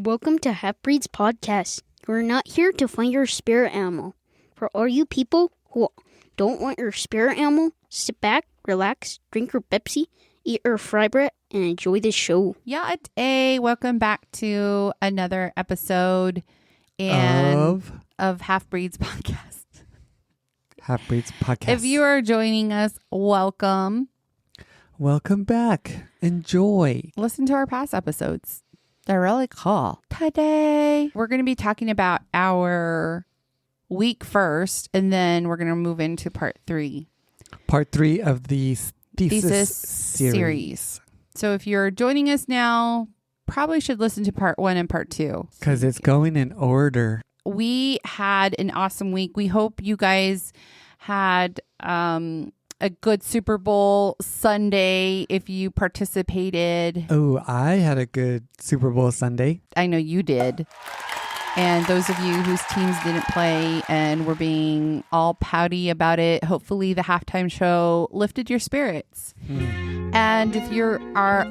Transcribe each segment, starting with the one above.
Welcome to Half-Breeds Podcast. We're not here to find your spirit animal. For all you people who don't want your spirit animal, sit back, relax, drink your Pepsi, eat your fry bread, and enjoy the show. Yeah, welcome back to another episode of Half-Breeds Podcast. Half-Breeds Podcast. If you are joining us, welcome. Welcome back. Enjoy. Listen to our past episodes. They're really cool. Today, we're going to be talking about our week first, and then we're going to move into part 3. Part 3 of the Thesis series. So if you're joining us now, probably should listen to part 1 and part 2. Because it's going in order. We had an awesome week. We hope you guys had a good Super Bowl Sunday if you participated. Oh, I had a good Super Bowl Sunday. I know you did. And those of you whose teams didn't play and were being all pouty about it, hopefully the halftime show lifted your spirits. And if you are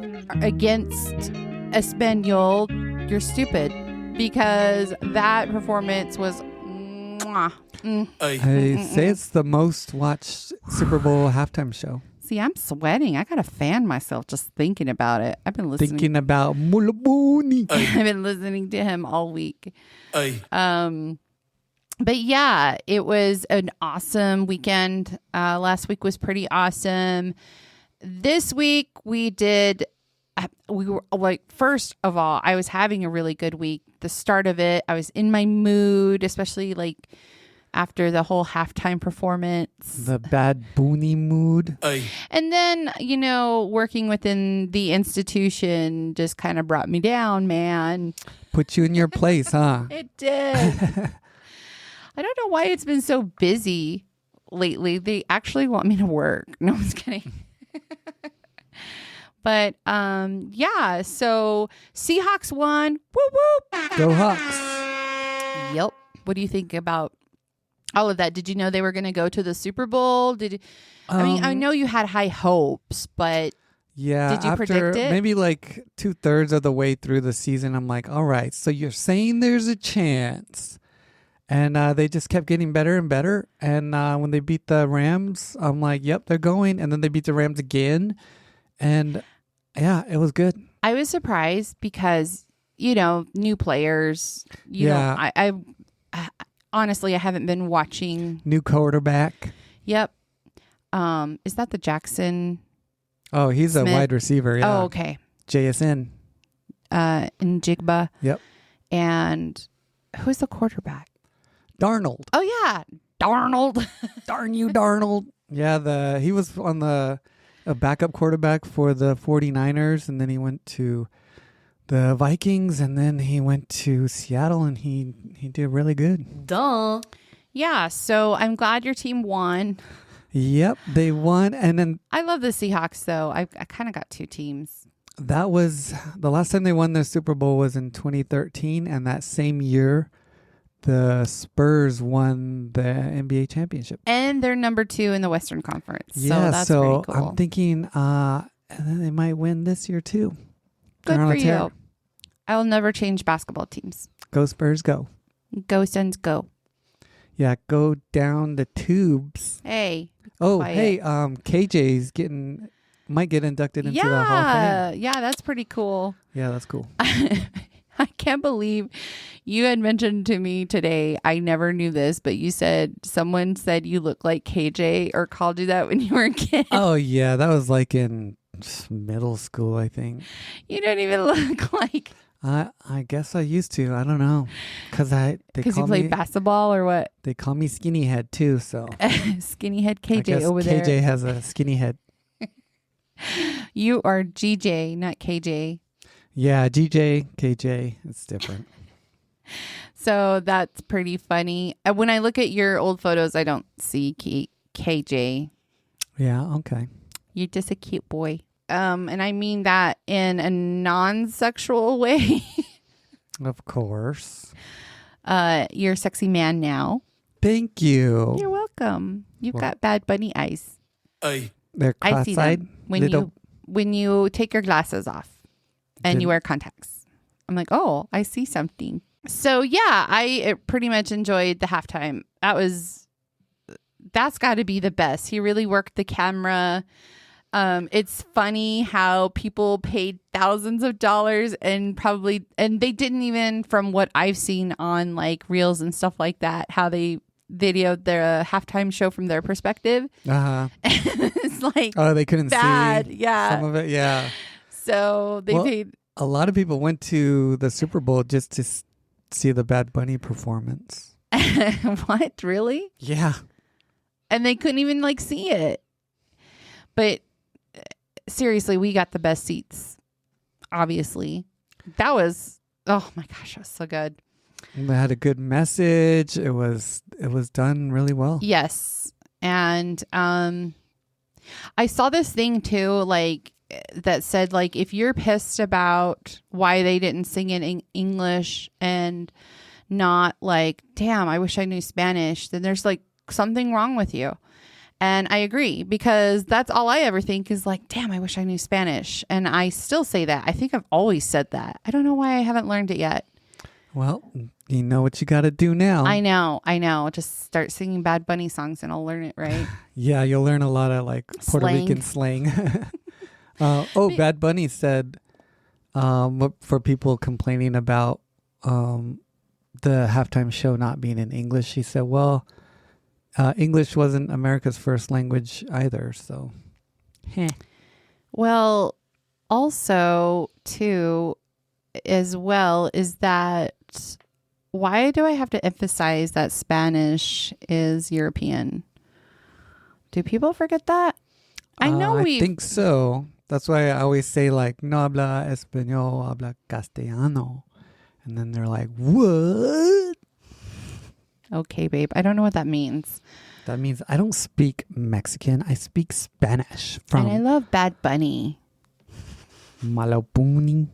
against Espanol, you're stupid, because that performance was I say it's the most watched Super Bowl halftime show. See, I'm sweating. I gotta fan myself just thinking about it. I've been listening. Thinking about Mulabuni. I've been listening to him all week. But yeah, it was an awesome weekend. Last week was pretty awesome. This week we were like, first of all, I was having a really good week. The start of it, I was in my mood, especially like after the whole halftime performance. The bad boonie mood. And then, working within the institution just kind of brought me down, man. Put you in your place, huh? It did. I don't know why it's been so busy lately. They actually want me to work. No, I'm just kidding. But, yeah, so Seahawks won. Whoop, whoop. Go Hawks. Yep. What do you think about all of that? Did you know they were going to go to the Super Bowl? I know you had high hopes, but yeah, did you after predict it? Maybe like 2/3 of the way through the season, I'm like, all right, so you're saying there's a chance. And they just kept getting better and better. And when they beat the Rams, I'm like, yep, they're going. And then they beat the Rams again. And yeah, it was good. I was surprised because, new players. I honestly, I haven't been watching. New quarterback. Yep. Is that the Jackson? Oh, he's Smith? a wide receiver. Yeah. Oh, okay. JSN. In Jigba. Yep. And who's the quarterback? Darnold. Oh, yeah. Darnold. Darn you, Darnold. Yeah, he was on a backup quarterback for the 49ers, and then he went to the Vikings, and then he went to Seattle, and he did really good. Duh. Yeah, so I'm glad your team won. Yep, they won. And then I love the Seahawks, though. I kind of got 2 teams. That was the last time they won the Super Bowl was in 2013, and that same year the Spurs won the NBA championship. And they're number 2 in the Western Conference. Yeah, so that's pretty cool. I'm thinking and then they might win this year too. Good for you. I'll never change basketball teams. Go Spurs, go. Go Suns, go. Yeah, go down the tubes. Hey. Oh, quiet. hey, KJ's might get inducted into the Hall of Fame. Yeah, that's pretty cool. Yeah, that's cool. I can't believe you had mentioned to me today, I never knew this, but you said someone said you look like KJ or called you that when you were a kid. Oh, yeah, that was like in middle school, I think. You don't even look like... I guess I used to. I don't know. Because you played basketball or what? They call me skinny head too, so. Skinny head KJ I guess over there. KJ has a skinny head. You are GJ, not KJ. Yeah, GJ, KJ, it's different. So that's pretty funny. When I look at your old photos, I don't see KJ. Yeah, okay. You're just a cute boy. And I mean that in a non-sexual way. Of course. You're a sexy man now. Thank you. You're welcome. You've got Bad Bunny eyes. They're I see cross-eyed. them when you take your glasses off and you wear contacts. I'm like, oh, I see something. So yeah, I pretty much enjoyed the halftime. That's got to be the best. He really worked the camera. It's funny how people paid thousands of dollars and they didn't even, from what I've seen on like reels and stuff like that, how they videoed their halftime show from their perspective. It's like, oh, they couldn't bad. see Yeah. some of it. Yeah. So they paid. A lot of people went to the Super Bowl just to see the Bad Bunny performance. What? Really? Yeah. And they couldn't even like see it. But seriously, we got the best seats. Obviously. That was, oh my gosh, that was so good. They had a good message. It was done really well. Yes. And I saw this thing too, like that said, like, if you're pissed about why they didn't sing in English and not like, damn, I wish I knew Spanish, then there's like something wrong with you. And I agree, because that's all I ever think is like, damn, I wish I knew Spanish. And I still say that. I think I've always said that. I don't know why I haven't learned it yet. Well, you know what you got to do now. I know. Just start singing Bad Bunny songs and I'll learn it, right? Yeah, you'll learn a lot of like Puerto Rican slang. Bad Bunny said for people complaining about the halftime show not being in English, he said, well, English wasn't America's first language either, so. Well, also, too, as well, is that why do I have to emphasize that Spanish is European? Do people forget that? I know I think so. That's why I always say like, no habla español, habla castellano. And then they're like, what? Okay, babe. I don't know what that means. That means I don't speak Mexican. I speak Spanish. And I love Bad Bunny. Malapuni.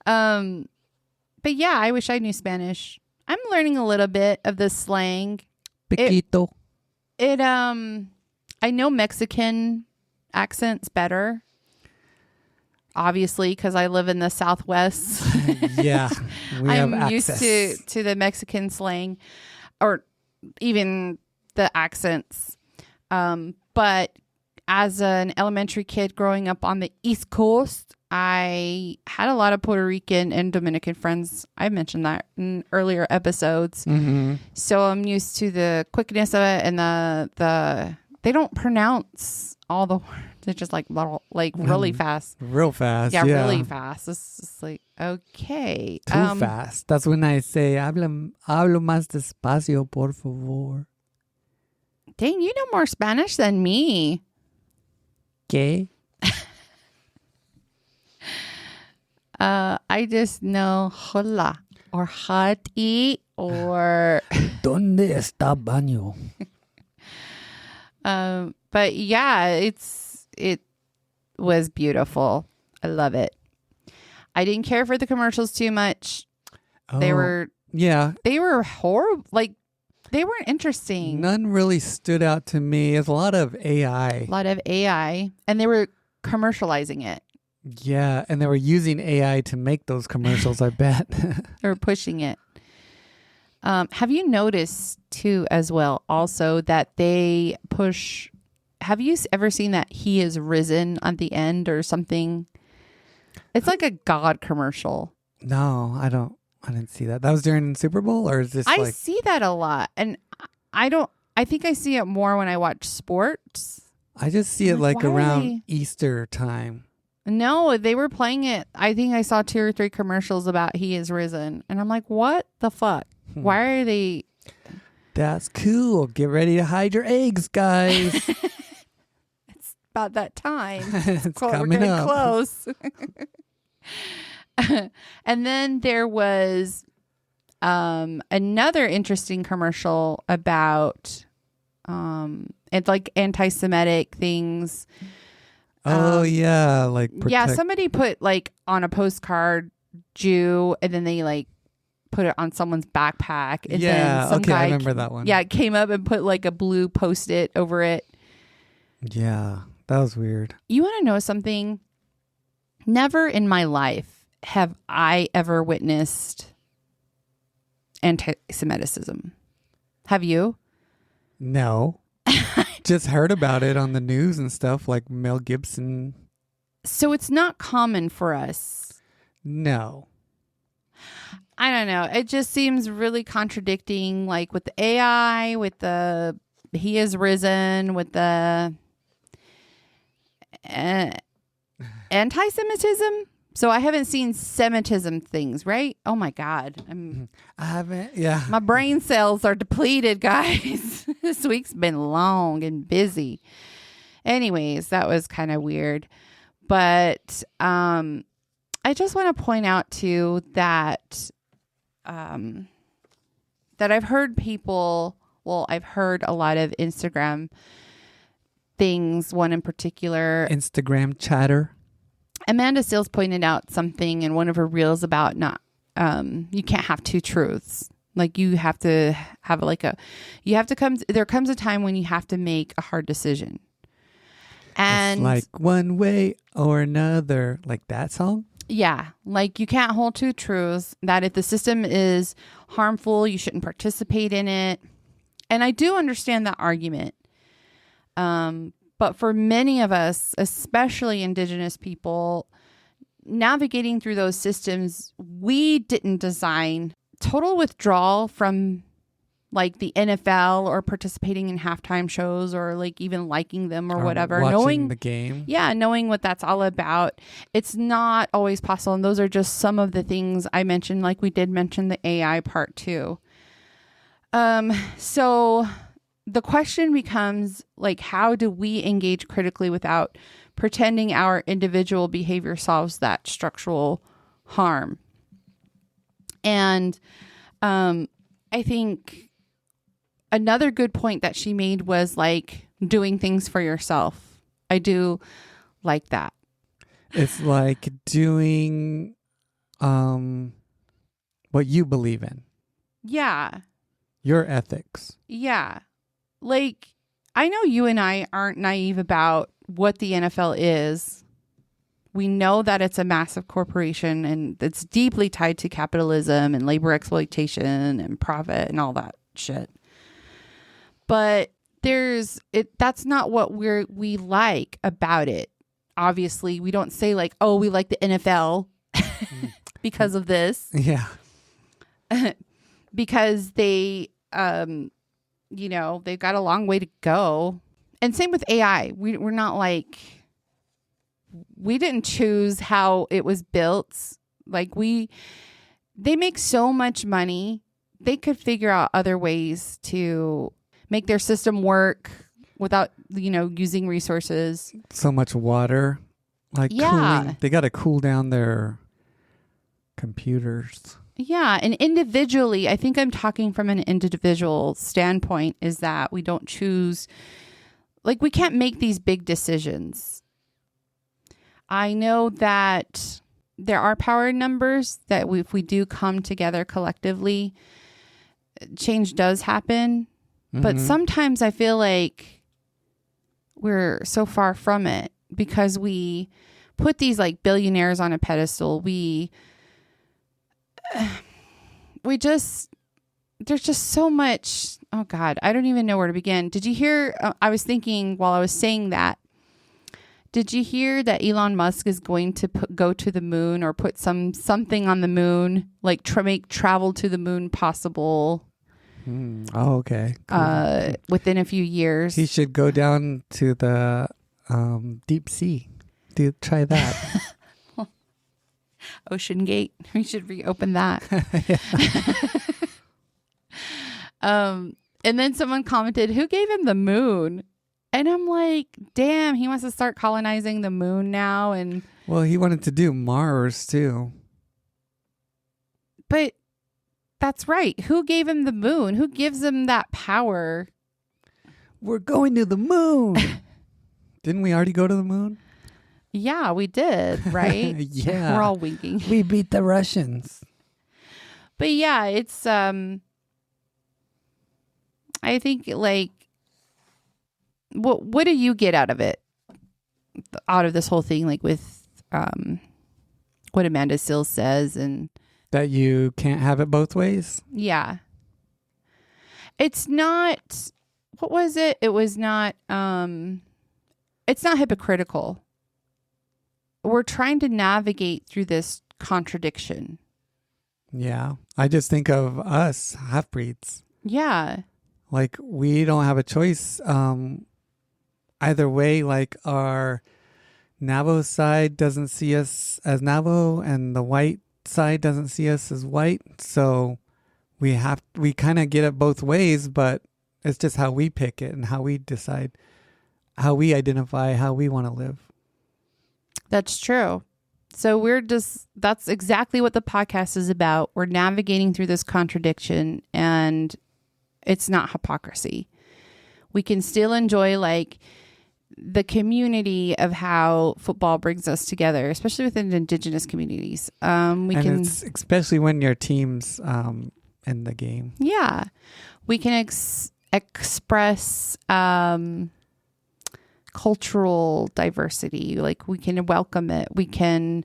But yeah, I wish I knew Spanish. I'm learning a little bit of the slang. Piquito. I know Mexican accents better. Obviously, because I live in the Southwest. Yeah, we have I'm access. used to the Mexican slang, or even the accents. But as an elementary kid growing up on the East Coast, I had a lot of Puerto Rican and Dominican friends. I mentioned that in earlier episodes. Mm-hmm. So I'm used to the quickness of it, and the they don't pronounce all the words. They're just like really fast. Real fast. Yeah, really fast. It's just like, okay. Too fast. That's when I say, hablo más despacio, por favor. Dang, you know more Spanish than me. ¿Qué? I just know hola or hati or ¿Dónde está baño? but yeah, it was beautiful. I love it. I didn't care for the commercials too much. They were horrible. Like, they weren't interesting. None really stood out to me. It's a lot of AI. And they were commercializing it. Yeah, and they were using AI to make those commercials, I bet. They were pushing it. Have you noticed too, as well, also that they push? Have you ever seen that he is risen at the end or something? It's like a God commercial. No, I didn't see that. That was during the Super Bowl, or is this? I see that a lot, and I think I see it more when I watch sports. I just see it like around Easter time. No, they were playing it. I think I saw 2 or 3 commercials about he is risen, and I'm like, what the fuck? Why are they? That's cool. Get ready to hide your eggs, guys. It's about that time. It's We're coming getting up. close. And then there was another interesting commercial about it's like anti-Semitic things. Oh yeah, like somebody put like on a postcard Jew, and then they like put it on someone's backpack, and then some guy, I remember that one. Yeah, came up and put like a blue Post-it over it. Yeah, that was weird. You want to know something? Never in my life have I ever witnessed anti-Semitism. Have you? No. Just heard about it on the news and stuff, like Mel Gibson. So it's not common for us. No. I don't know. It just seems really contradicting, like with the AI, with the he is risen, with the anti-Semitism. So I haven't seen Semitism things, right? Oh my God. I haven't. Yeah. My brain cells are depleted, guys. This week's been long and busy. Anyways, that was kind of weird. But I just want to point out too that that I've heard people, well, I've heard a lot of Instagram things, one in particular. Instagram chatter. Amanda Seales pointed out something in one of her reels about not, you can't have two truths. Like you have to have there comes a time when you have to make a hard decision. And it's like one way or another, like that song. Yeah. Like you can't hold two truths, that if the system is harmful, you shouldn't participate in it. And I do understand that argument. But for many of us, especially Indigenous people, navigating through those systems, we didn't design. Total withdrawal from like the NFL or participating in halftime shows or like even liking them or whatever. Watching the game. Yeah, knowing what that's all about. It's not always possible. And those are just some of the things I mentioned, like we did mention the AI part too. So the question becomes, like, how do we engage critically without pretending our individual behavior solves that structural harm? And I think another good point that she made was, like, doing things for yourself. I do like that. It's like doing what you believe in. Yeah. Your ethics. Yeah. Like, I know you and I aren't naive about what the NFL is. We know that it's a massive corporation and it's deeply tied to capitalism and labor exploitation and profit and all that shit. But that's not what we like about it. Obviously, we don't say like, oh, we like the NFL because of this. Yeah. Because they they've got a long way to go. And same with AI. We're not like, we didn't choose how it was built. Like they make so much money. They could figure out other ways to make their system work without, using resources. So much water. Like cooling. They got to cool down their computers. Yeah. And individually, I think I'm talking from an individual standpoint, is that we don't choose, like, we can't make these big decisions. I know that there are power in numbers, that if we do come together collectively, change does happen. Mm-hmm. But sometimes I feel like we're so far from it because we put these like billionaires on a pedestal. There's just so much. Oh God, I don't even know where to begin. Did you hear? I was thinking while I was saying that. Did you hear that Elon Musk is going to go to the moon or put something on the moon, like make travel to the moon possible? Oh, okay. Cool. Within a few years, he should go down to the deep sea. Try that. Ocean Gate. We should reopen that. And then someone commented, who gave him the moon? And I'm like, damn, he wants to start colonizing the moon now. And well, he wanted to do Mars too. But that's right. Who gave him the moon? Who gives him that power? We're going to the moon. Didn't we already go to the moon? Yeah, we did, right? Yeah. We're all winking. We beat the Russians. But yeah, it's I think like what do you get out of it? Out of this whole thing, like with what Amanda Seales says. And that you can't have it both ways. yeah. It's not, what was it? It was not, it's not hypocritical. We're trying to navigate through this contradiction. Yeah. I just think of us half-breeds. Yeah. Like, we don't have a choice. Either way, like, our Navajo side doesn't see us as Navajo and the white side doesn't see us as white. So we kind of get it both ways, but it's just how we pick it and how we decide, how we identify, how we want to live. That's true. So that's exactly what the podcast is about. We're navigating through this contradiction, and it's not hypocrisy. We can still enjoy like the community of how football brings us together, especially within Indigenous communities. It's especially when your team's in the game. Yeah. We can express cultural diversity. Like, we can welcome it. We can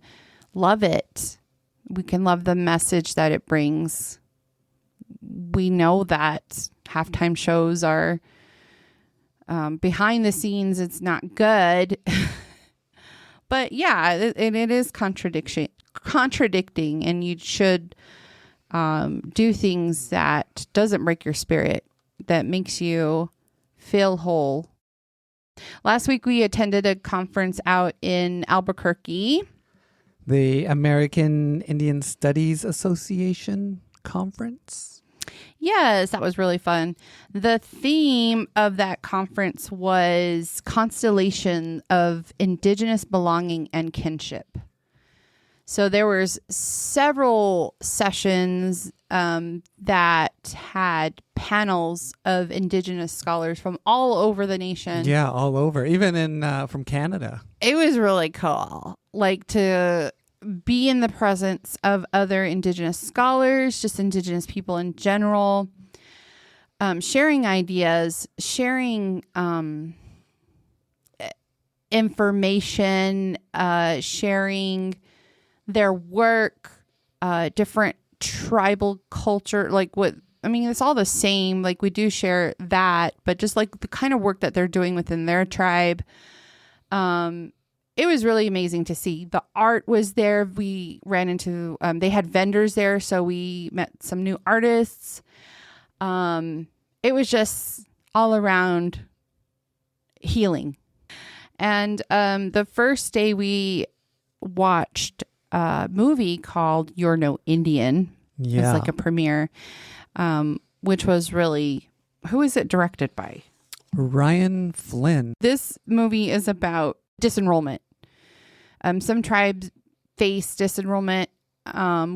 love it. We can love the message that it brings. We know that halftime shows are behind the scenes. It's not good. But yeah, it is contradicting, and you should do things that doesn't break your spirit, that makes you feel whole. Last week we attended a conference out in Albuquerque. The American Indian Studies Association conference. Yes, that was really fun. The theme of that conference was constellation of Indigenous belonging and kinship. So there was several sessions that had panels of Indigenous scholars from all over the nation. Yeah, all over, even from Canada. It was really cool, like to be in the presence of other Indigenous scholars, just Indigenous people in general, sharing ideas, sharing information, sharing their work, different tribal culture, it's all the same. Like, we do share that, but just like the kind of work that they're doing within their tribe. It was really amazing to see. The art was there. We ran into, they had vendors there, so we met some new artists. It was just all around healing. And the first day we watched a movie called You're No Indian. Yeah. It's like a premiere, which was really, who is it directed by? Ryan Flynn. This movie is about disenrollment. Some tribes face disenrollment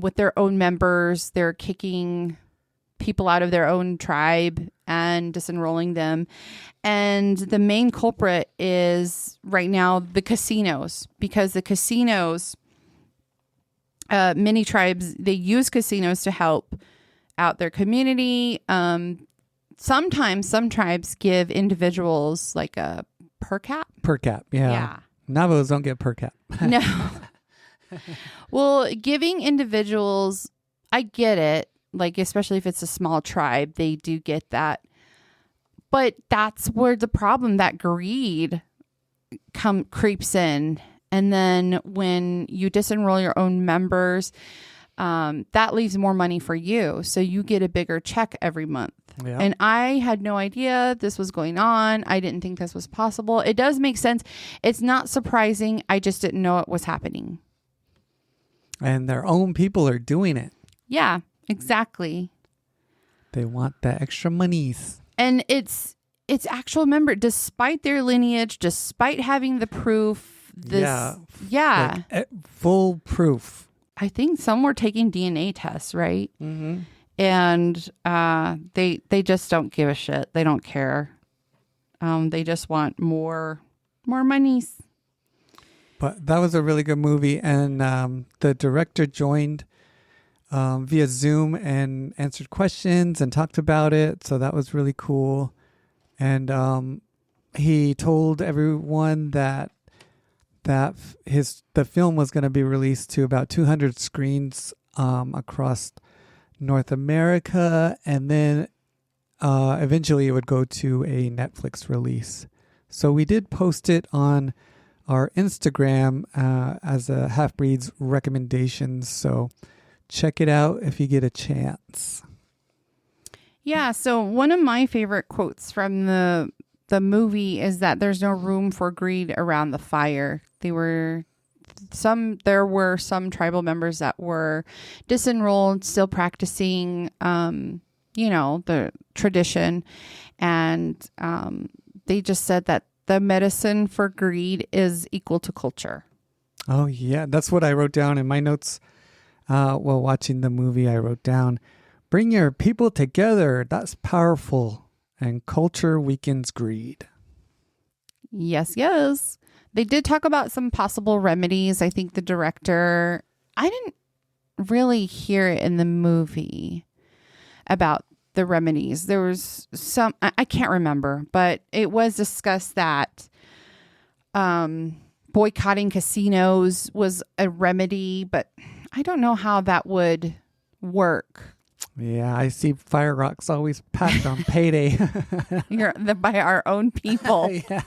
with their own members. They're kicking people out of their own tribe and disenrolling them. And the main culprit is right now the casinos, because the casinos, many tribes, they use casinos to help out their community. Sometimes some tribes give individuals like a per cap. Per cap, yeah. Yeah. Navajos don't get per cap. No. Well, giving individuals, I get it. Like, especially if it's a small tribe, they do get that. But that's where the problem, that greed creeps in. And then when you disenroll your own members, that leaves more money for you. So you get a bigger check every month. Yeah. And I had no idea this was going on. I didn't think this was possible. It does make sense. It's not surprising. I just didn't know it was happening. And their own people are doing it. Yeah, exactly. They want the extra monies. And it's actual member, despite their lineage, despite having the proof. Yeah. Like, full proof. I think some were taking DNA tests, right? Mm-hmm. And they just don't give a shit. They don't care. They just want more monies. But that was a really good movie, and the director joined via Zoom and answered questions and talked about it. So that was really cool. And he told everyone that that the film was going to be released to about 200 screens across North America, and then eventually it would go to a Netflix release. So we did post it on our Instagram as a Half-Breeds recommendations. So check it out if you get a chance. Yeah, so one of my favorite quotes from the movie is that there's no room for greed around the fire. There were some tribal members that were disenrolled, still practicing, the tradition. And they just said that the medicine for greed is equal to culture. Oh, yeah. That's what I wrote down in my notes while watching the movie. I wrote down, bring your people together. That's powerful. And culture weakens greed. Yes. They did talk about some possible remedies. I think the director, I didn't really hear it in the movie about the remedies. There was some, I can't remember, but it was discussed that boycotting casinos was a remedy, but I don't know how that would work. Yeah, I see fire rocks always packed on payday. By our own people. Yeah.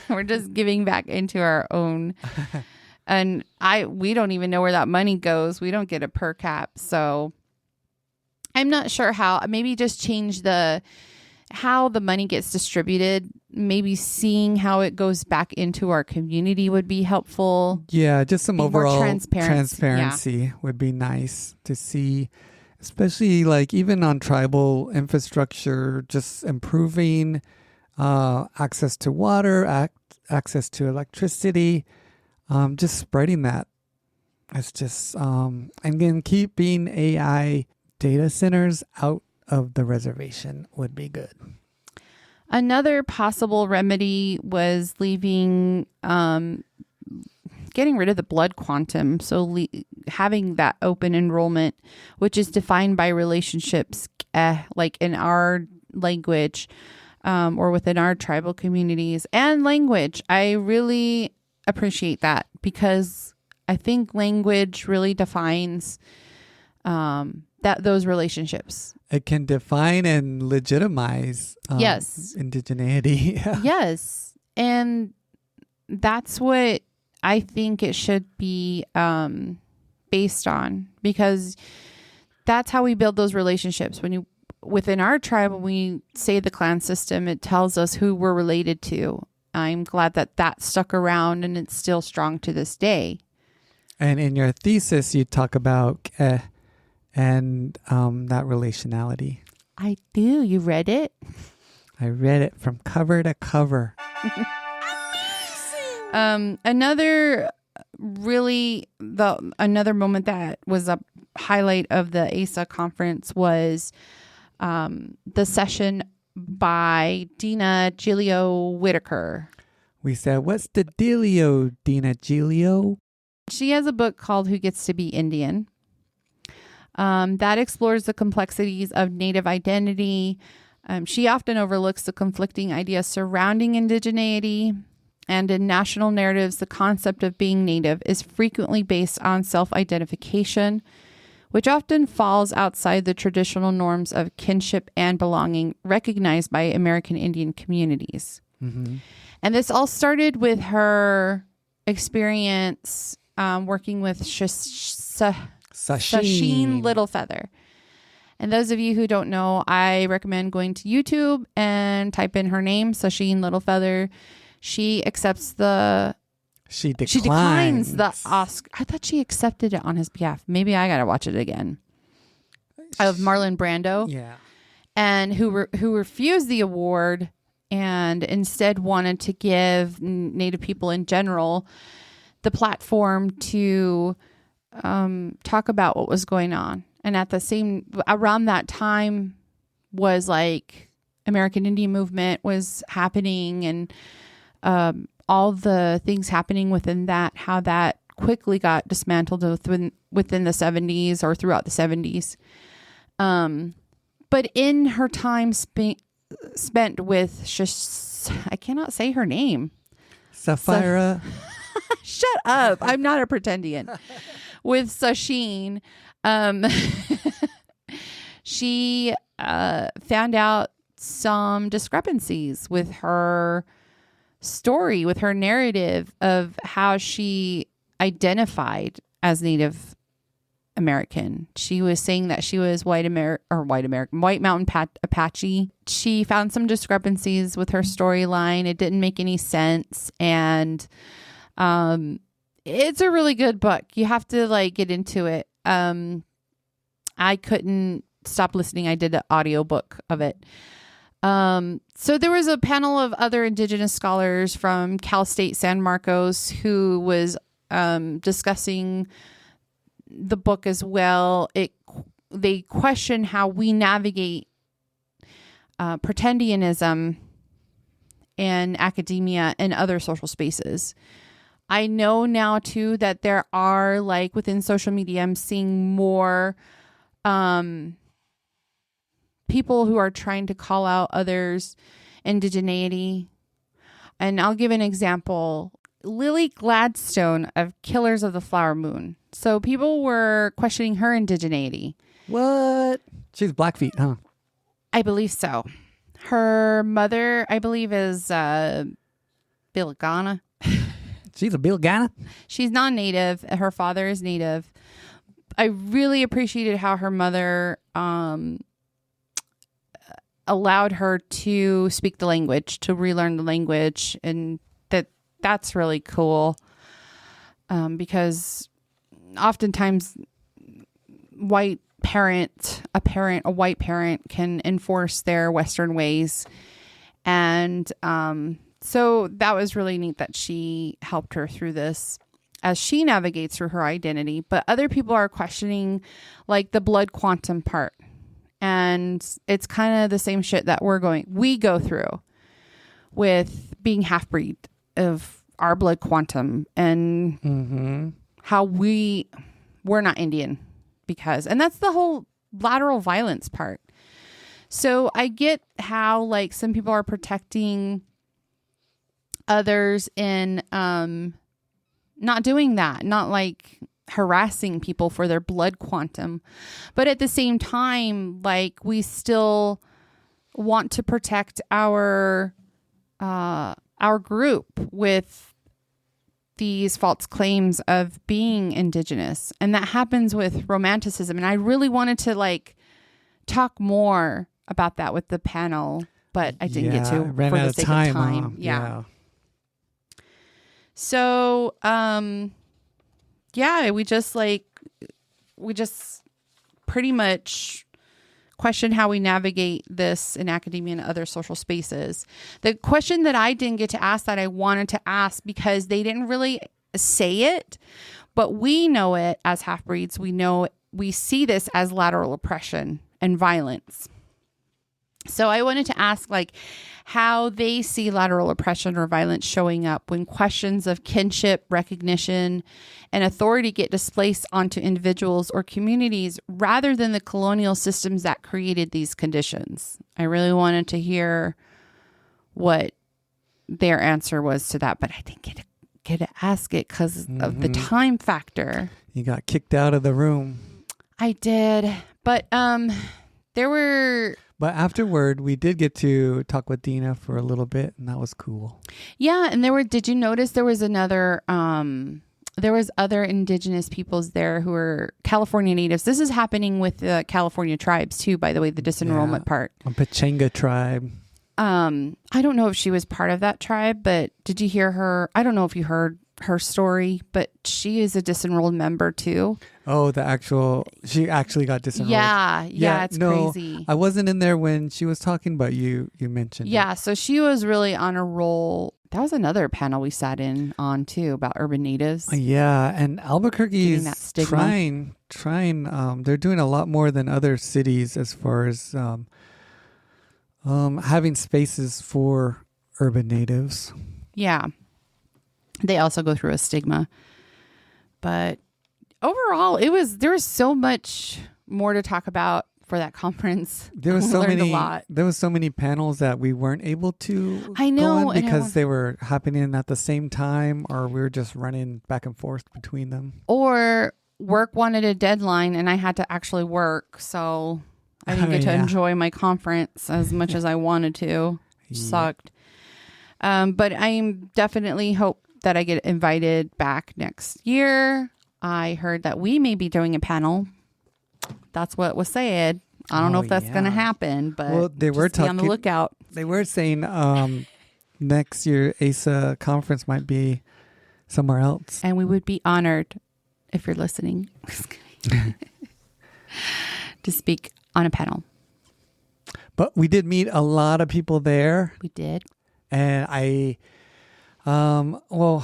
We're just giving back into our own. And we don't even know where that money goes. We don't get a per cap. So I'm not sure how. Maybe just change how the money gets distributed. Maybe seeing how it goes back into our community would be helpful. Yeah, just some overall transparency Yeah. would be nice to see. Especially like even on tribal infrastructure, just improving access to water, access to electricity, just spreading that. It's just, and then keeping AI data centers out of the reservation would be good. Another possible remedy was getting rid of the blood quantum. So having that open enrollment, which is defined by relationships, like in our language or within our tribal communities and language. I really appreciate that because I think language really defines those relationships. It can define and legitimize yes, indigeneity. Yes. And that's what I think it should be based on, because that's how we build those relationships. Within our tribe, when we say the clan system, it tells us who we're related to. I'm glad that stuck around and it's still strong to this day. And in your thesis, you talk about and that relationality. I do. You read it? I read it from cover to cover. Another moment that was a highlight of the ASA conference was the session by Dina Gilio Whitaker. We said, what's the dealio, Dina Gilio? She has a book called Who Gets to Be Indian? That explores the complexities of Native identity. She often overlooks the conflicting ideas surrounding indigeneity. And in national narratives, the concept of being Native is frequently based on self-identification, which often falls outside the traditional norms of kinship and belonging recognized by American Indian communities. Mm-hmm. And this all started with her experience working with Sasheen Littlefeather. And those of you who don't know, I recommend going to YouTube and type in her name, Sasheen Littlefeather. She declines the Oscar. I thought she accepted it on his behalf. Maybe I got to watch it again. Of Marlon Brando. Yeah. And who refused the award and instead wanted to give Native people in general the platform to talk about what was going on. And around that time was like American Indian movement was happening, and all the things happening within that, how that quickly got dismantled within the 70s or throughout the 70s. But in her time spent with, I cannot say her name. Fira. Shut up. I'm not a pretendian. With Sasheen, she found out some discrepancies with her story, with her narrative of how she identified as Native American. She was saying that she was White Mountain Apache. She found some discrepancies with her storyline. It didn't make any sense. And it's a really good book. You have to get into it. I couldn't stop listening. I did an audiobook of it. So there was a panel of other Indigenous scholars from Cal State San Marcos who was discussing the book as well. They question how we navigate pretendianism in academia and other social spaces. I know now too that there are within social media, I'm seeing more people who are trying to call out others' indigeneity. And I'll give an example. Lily Gladstone of Killers of the Flower Moon. So people were questioning her indigeneity. What? She's Blackfeet, huh? I believe so. Her mother, I believe, is Bilgana. She's a Bilgana? She's non-native. Her father is native. I really appreciated how her mother allowed her to speak the language, to relearn the language, and that's really cool, because oftentimes a white parent can enforce their Western ways, and so that was really neat that she helped her through this as she navigates through her identity. But other people are questioning the blood quantum part, and it's kind of the same shit that we go through with being half-breed, of our blood quantum, and how we're not Indian and that's the whole lateral violence part. So I get how some people are protecting others in not doing that, not harassing people for their blood quantum, but at the same time, we still want to protect our group with these false claims of being Indigenous. And that happens with romanticism. And I really wanted to talk more about that with the panel, but I didn't get to ran for out the of sake time, of time. huh? Yeah. So, we just pretty much question how we navigate this in academia and other social spaces. The question that I didn't get to ask that I wanted to ask, because they didn't really say it, but we know it as half-breeds. We see this as lateral oppression and violence. So I wanted to ask how they see lateral oppression or violence showing up when questions of kinship, recognition, and authority get displaced onto individuals or communities rather than the colonial systems that created these conditions. I really wanted to hear what their answer was to that, but I didn't get to ask it because of the time factor. You got kicked out of the room. I did, but But afterward, we did get to talk with Dina for a little bit, and that was cool. Yeah, and did you notice there was other Indigenous peoples there who are California natives. This is happening with the California tribes too, by the way, the disenrollment part. A Pechanga tribe. I don't know if she was part of that tribe, but did you hear her? I don't know if you heard her story, but she is a disenrolled member too. Oh, she actually got disenrolled. Yeah, it's crazy. I wasn't in there when she was talking, but you mentioned it. So she was really on a roll. That was another panel we sat in on too about urban natives. Yeah, and Albuquerque is trying. They're doing a lot more than other cities as far as having spaces for urban natives. Yeah. They also go through a stigma. But overall, there was so much more to talk about for that conference. There was We so learned many. a lot. There was so many panels that we weren't able to. I know, go on and because they were happening at the same time, or we were just running back and forth between them. Or work wanted a deadline, and I had to actually work, so I didn't get to enjoy my conference as much as I wanted to. Sucked. But I'm definitely hope that I get invited back next year. I heard that we may be doing a panel. That's what was said. I don't know if that's going to happen, but they were just be on the lookout. They were saying next year ASA conference might be somewhere else. And we would be honored if you're listening to speak on a panel. But we did meet a lot of people there. We did. And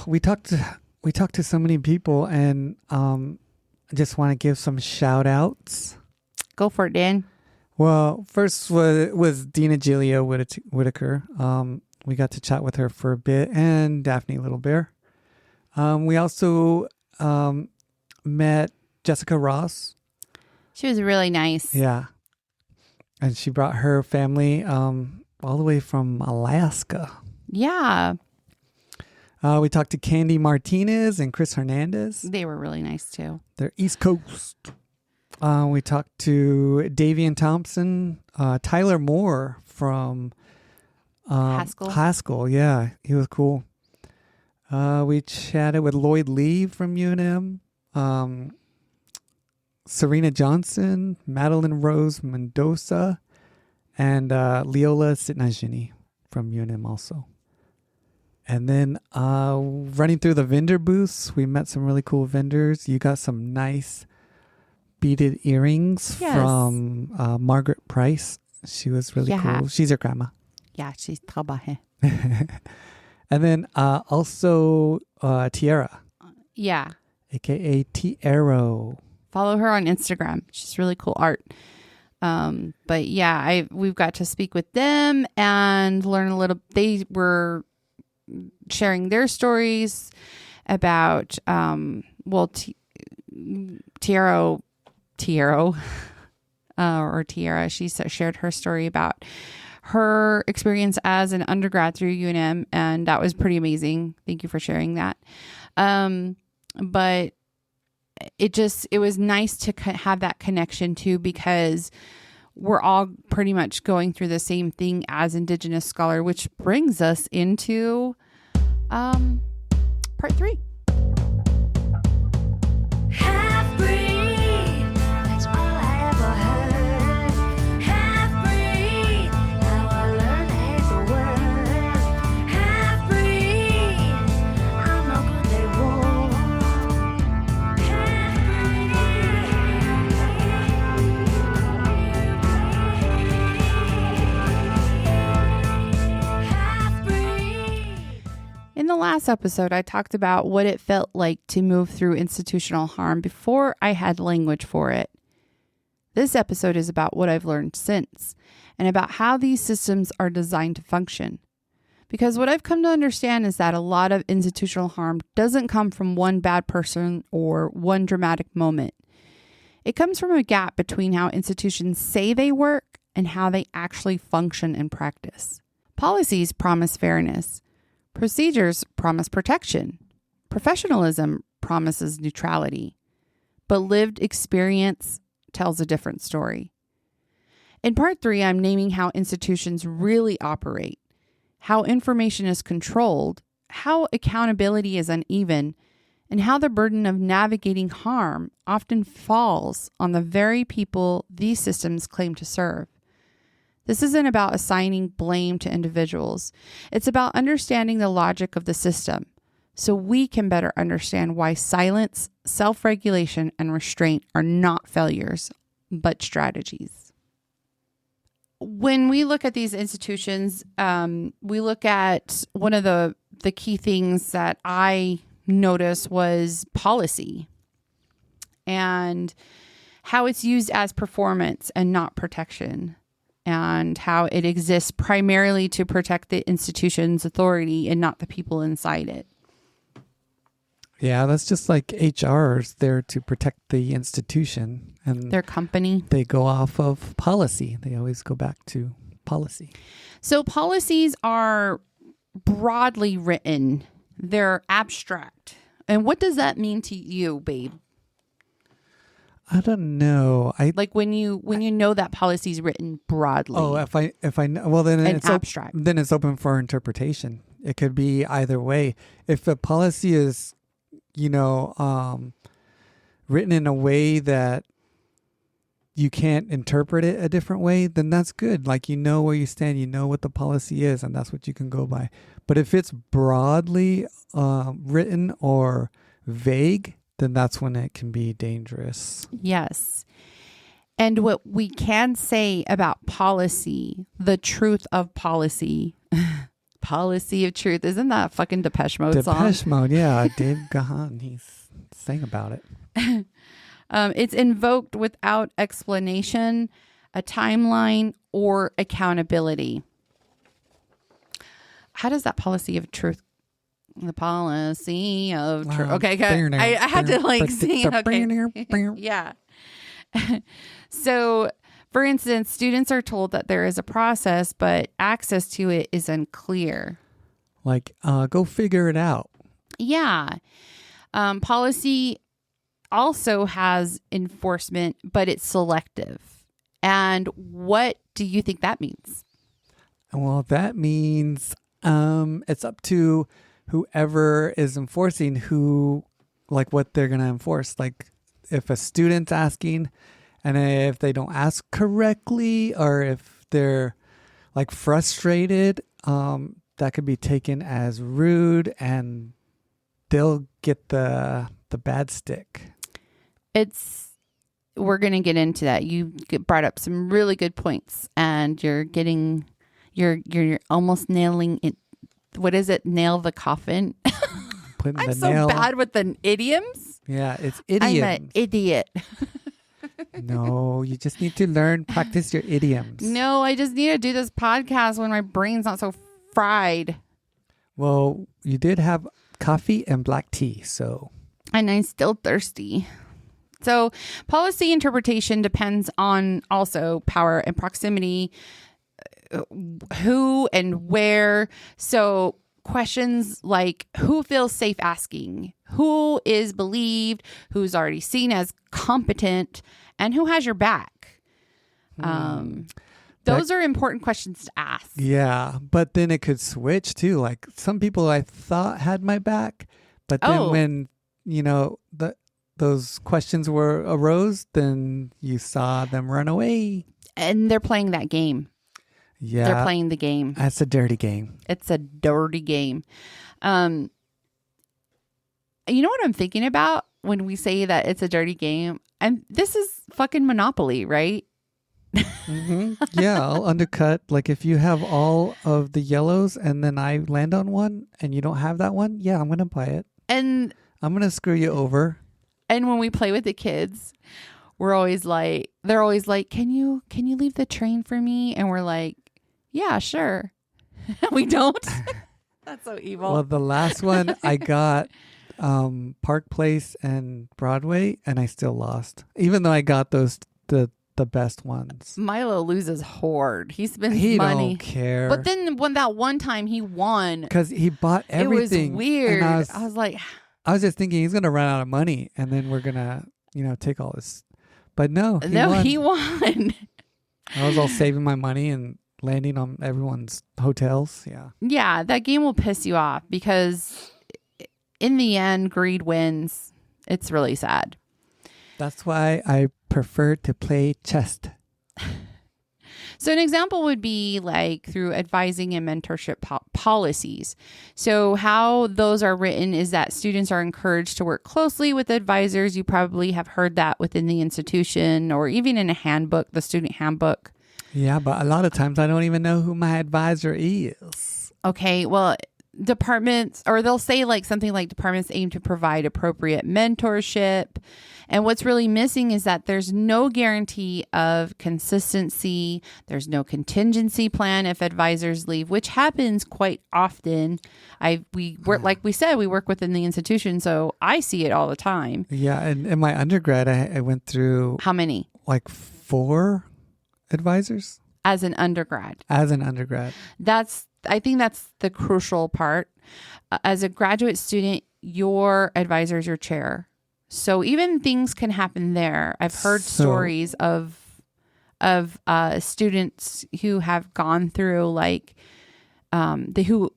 we talked to so many people, and I just want to give some shout outs. Go for it, Dan. Well, first was Dina Gilio Whitaker. We got to chat with her for a bit, and Daphne Little Bear. We also met Jessica Ross. She was really nice. Yeah. And she brought her family all the way from Alaska. Yeah. We talked to Candy Martinez and Chris Hernandez. They were really nice too. They're East Coast. We talked to Davian Thompson, Tyler Moore from Haskell. Yeah, he was cool. We chatted with Lloyd Lee from UNM, Serena Johnson, Madeline Rose Mendoza, and Leola Sitnajini from UNM also. And then running through the vendor booths, we met some really cool vendors. You got some nice beaded earrings from Margaret Price. She was really cool. She's her grandma. Yeah, she's tabahe. And then also Tiara. Yeah. AKA Tiaro. Follow her on Instagram. She's really cool art. But yeah, we've got to speak with them and learn a little. They were sharing their stories about Tiaro or Tiara. She shared her story about her experience as an undergrad through UNM, and that was pretty amazing. Thank you for sharing that. But it was nice to have that connection too, because we're all pretty much going through the same thing as Indigenous scholar, which brings us into part 3. Half-breed, that's all I ever heard. Half-breed, now I learn I hate the word. Half-breed, I'm no good, they won't. In the last episode, I talked about what it felt like to move through institutional harm before I had language for it. This episode is about what I've learned since, and about how these systems are designed to function. Because what I've come to understand is that a lot of institutional harm doesn't come from one bad person or one dramatic moment. It comes from a gap between how institutions say they work and how they actually function in practice. Policies promise fairness. Procedures promise protection. Professionalism promises neutrality. But lived experience tells a different story. In part 3, I'm naming how institutions really operate, how information is controlled, how accountability is uneven, and how the burden of navigating harm often falls on the very people these systems claim to serve. This isn't about assigning blame to individuals. It's about understanding the logic of the system so we can better understand why silence, self-regulation, and restraint are not failures, but strategies. When we look at these institutions, we look at one of the key things that I noticed was policy and how it's used as performance and not protection, and how it exists primarily to protect the institution's authority and not the people inside it. Yeah, that's just like HR is there to protect the institution, and Their company. they go off of policy. They always go back to policy. So policies are broadly written. They're abstract. And what does that mean to you, babe? I don't know. Like when you know that policy is written broadly. Oh, if I know, well, then and it's abstract. then it's open for interpretation. It could be either way. If the policy is, written in a way that you can't interpret it a different way, then that's good. Like, you know where you stand, you know what the policy is, and that's what you can go by. But if it's broadly written or vague, then that's when it can be dangerous. Yes. And what we can say about policy, the truth of policy, policy of truth, isn't that a fucking Depeche Mode song? Depeche Mode, yeah. Dave Gahan, he sang about it. It's invoked without explanation, a timeline, or accountability. How does that policy of truth? The policy of truth. Okay, good. I had to like sing. Okay. Yeah. So, for instance, students are told that there is a process, but access to it is unclear. Like, go figure it out. Yeah. Policy also has enforcement, but it's selective. And what do you think that means? Well, that means it's up to whoever is enforcing what they're going to enforce. Like, if a student's asking and if they don't ask correctly, or if they're like frustrated, that could be taken as rude and they'll get the bad stick. We're going to get into that. You brought up some really good points, and you're almost nailing it. What is it? Nail the coffin. I'm so bad with the idioms. Yeah, it's idioms. I'm an idiot. No, you just need to practice your idioms. No, I just need to do this podcast when my brain's not so fried. Well, you did have coffee and black tea, so. And I'm still thirsty. So policy interpretation depends on also power and proximity, who and where. So questions like who feels safe asking, who is believed, who's already seen as competent, and who has your back. Those are important questions to ask. Yeah, but then it could switch too. Like, some people I thought had my back, but then when, those questions arose, then you saw them run away. And they're playing that game. Yeah. They're playing the game. That's a dirty game. It's a dirty game. You know what I'm thinking about when we say that it's a dirty game? And this is fucking Monopoly, right? Mm-hmm. Yeah, I'll undercut. Like, if you have all of the yellows and then I land on one and you don't have that one, yeah, I'm going to buy it. And I'm going to screw you over. And when we play with the kids, they're always like, can you leave the train for me? And we're like, yeah, sure. We don't. That's so evil. Well, the last one I got Park Place and Broadway, and I still lost, even though I got those the best ones. Milo loses hard. He spends he money. Don't care. But then when that one time he won, because he bought everything. It was weird. I was like, I was just thinking he's gonna run out of money, and then we're gonna take all this. But no, he won. I was all saving my money and landing on everyone's hotels. Yeah, that game will piss you off because in the end, greed wins. It's really sad. That's why I prefer to play chess. So an example would be like through advising and mentorship policies. So how those are written is that students are encouraged to work closely with advisors. You probably have heard that within the institution or even in a handbook, the student handbook. Yeah, but a lot of times I don't even know who my advisor is. Okay, well, departments, or they'll say like something like departments aim to provide appropriate mentorship. And what's really missing is that there's no guarantee of consistency. There's no contingency plan if advisors leave, which happens quite often. We work, like we said, we work within the institution, so I see it all the time. Yeah, and in my undergrad, I went through How many? like 4 advisors As an undergrad. as an undergrad. I think that's the crucial part. As a graduate student, your advisor is your chair. So even things can happen there. I've heard stories of students who have gone through like who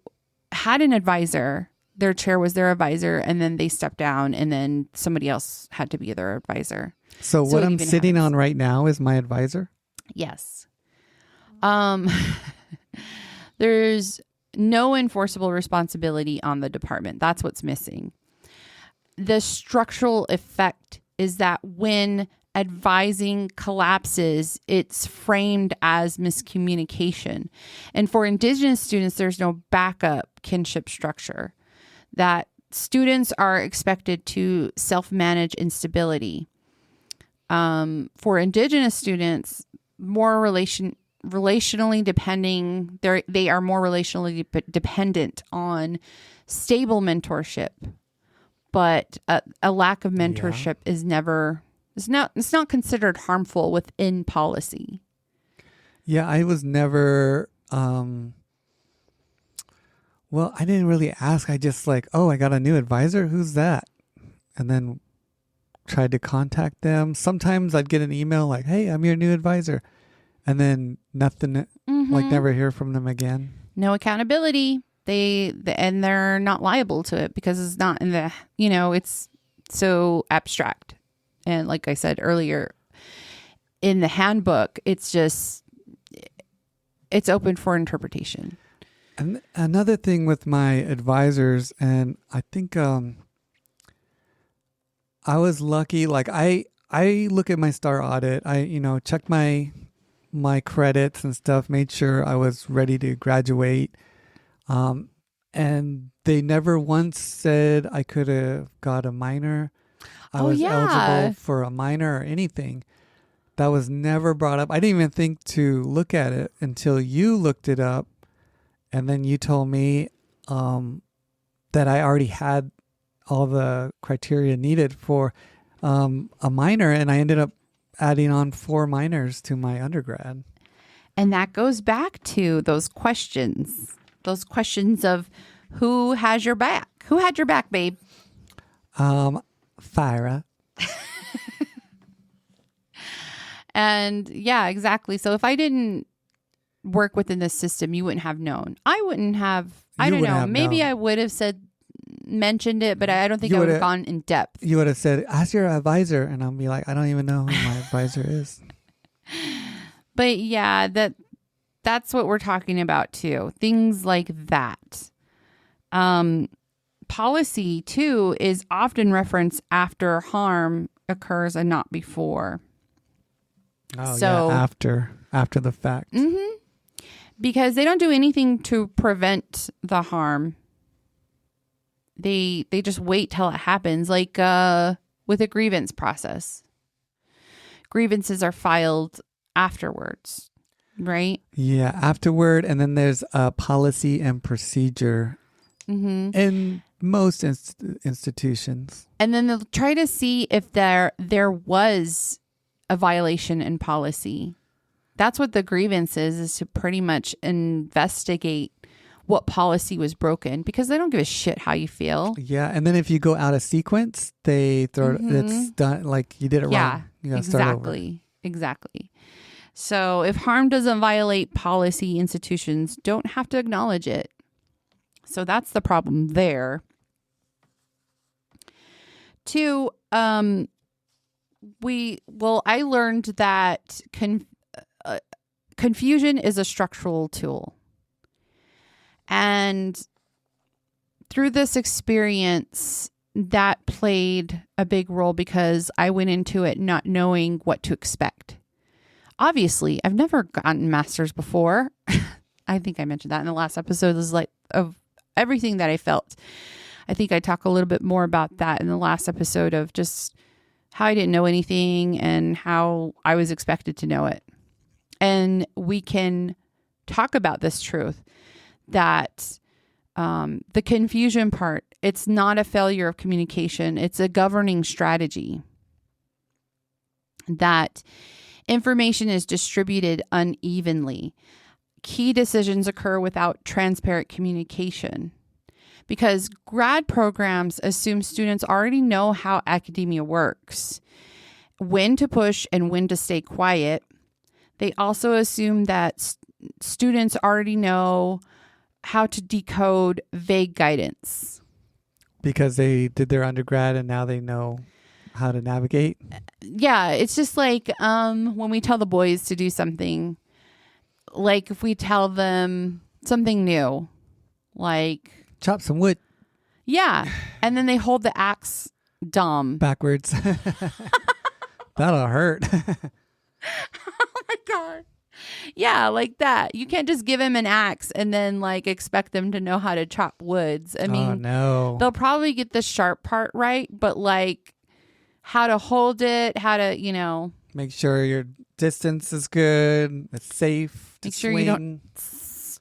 had an advisor. Their chair was their advisor, and then they stepped down, and then somebody else had to be their advisor. So what it I'm even sitting happens. on right now is my advisor. Yes. There's no enforceable responsibility on the department. That's what's missing. The structural effect is that when advising collapses, it's framed as miscommunication. And for Indigenous students, there's no backup kinship structure. That students are expected to self-manage instability. For Indigenous students, more relationally depending, they are more relationally dependent on stable mentorship, but a lack of mentorship is never, it's not considered harmful within policy. Yeah, I was never, well, I didn't really ask. I just like, oh, I got a new advisor. Who's that? And then tried to contact them. Sometimes I'd get an email like, hey, I'm your new advisor. And then nothing, like never hear from them again. No accountability. And they're not liable to it because it's not in the, it's so abstract. And like I said earlier, in the handbook, it's open for interpretation. And another thing with my advisors, and I think I was lucky. Like I look at my star audit. I check my credits and stuff. Made sure I was ready to graduate. And they never once said I could have got a minor. I was eligible for a minor or anything. That was never brought up. I didn't even think to look at it until you looked it up. And then you told me that I already had all the criteria needed for a minor. And I ended up adding on 4 minors to my undergrad. And that goes back to those questions of who has your back? Who had your back, babe? Fira. And yeah, exactly. So if I didn't work within the system, you wouldn't have known. I wouldn't have. I don't know. Maybe I would have mentioned it, but I don't think I would have gone in depth. You would have said, ask your advisor. And I'll be like, I don't even know who my advisor is. But yeah, that's what we're talking about too. Things like that. Policy too is often referenced after harm occurs and not before. Oh, so, yeah, after the fact. Mm-hmm. Because they don't do anything to prevent the harm. They just wait till it happens, like with a grievance process. Grievances are filed afterwards, right? Yeah, afterward, and then there's a policy and procedure in most institutions. And then they'll try to see if there was a violation in policy. That's what the grievance is to pretty much investigate what policy was broken, because they don't give a shit how you feel. Yeah, and then if you go out of sequence, they throw it's done, like you did it wrong. You gotta start over. Exactly. So if harm doesn't violate policy, institutions don't have to acknowledge it. So that's the problem there. 2, I learned that confusion is a structural tool. And through this experience, that played a big role because I went into it not knowing what to expect. Obviously, I've never gotten master's before. I think I mentioned that in the last episode. This is like everything that I felt. I think I talk a little bit more about that in the last episode of just how I didn't know anything and how I was expected to know it. And we can talk about this truth that the confusion part, it's not a failure of communication. It's a governing strategy. That information is distributed unevenly. Key decisions occur without transparent communication. Because grad programs assume students already know how academia works, when to push and when to stay quiet. They also assume that students already know how to decode vague guidance. Because they did their undergrad and now they know how to navigate. Yeah, it's just like when we tell the boys to do something, like if we tell them something new, like chop some wood. Yeah. And then they hold the axe dumb. Backwards. That'll hurt. Oh my God. Yeah, like that. You can't just give him an axe and then like expect them to know how to chop woods. I mean, no. They'll probably get the sharp part right, but like how to hold it, how to, make sure your distance is good, it's safe. Make sure you don't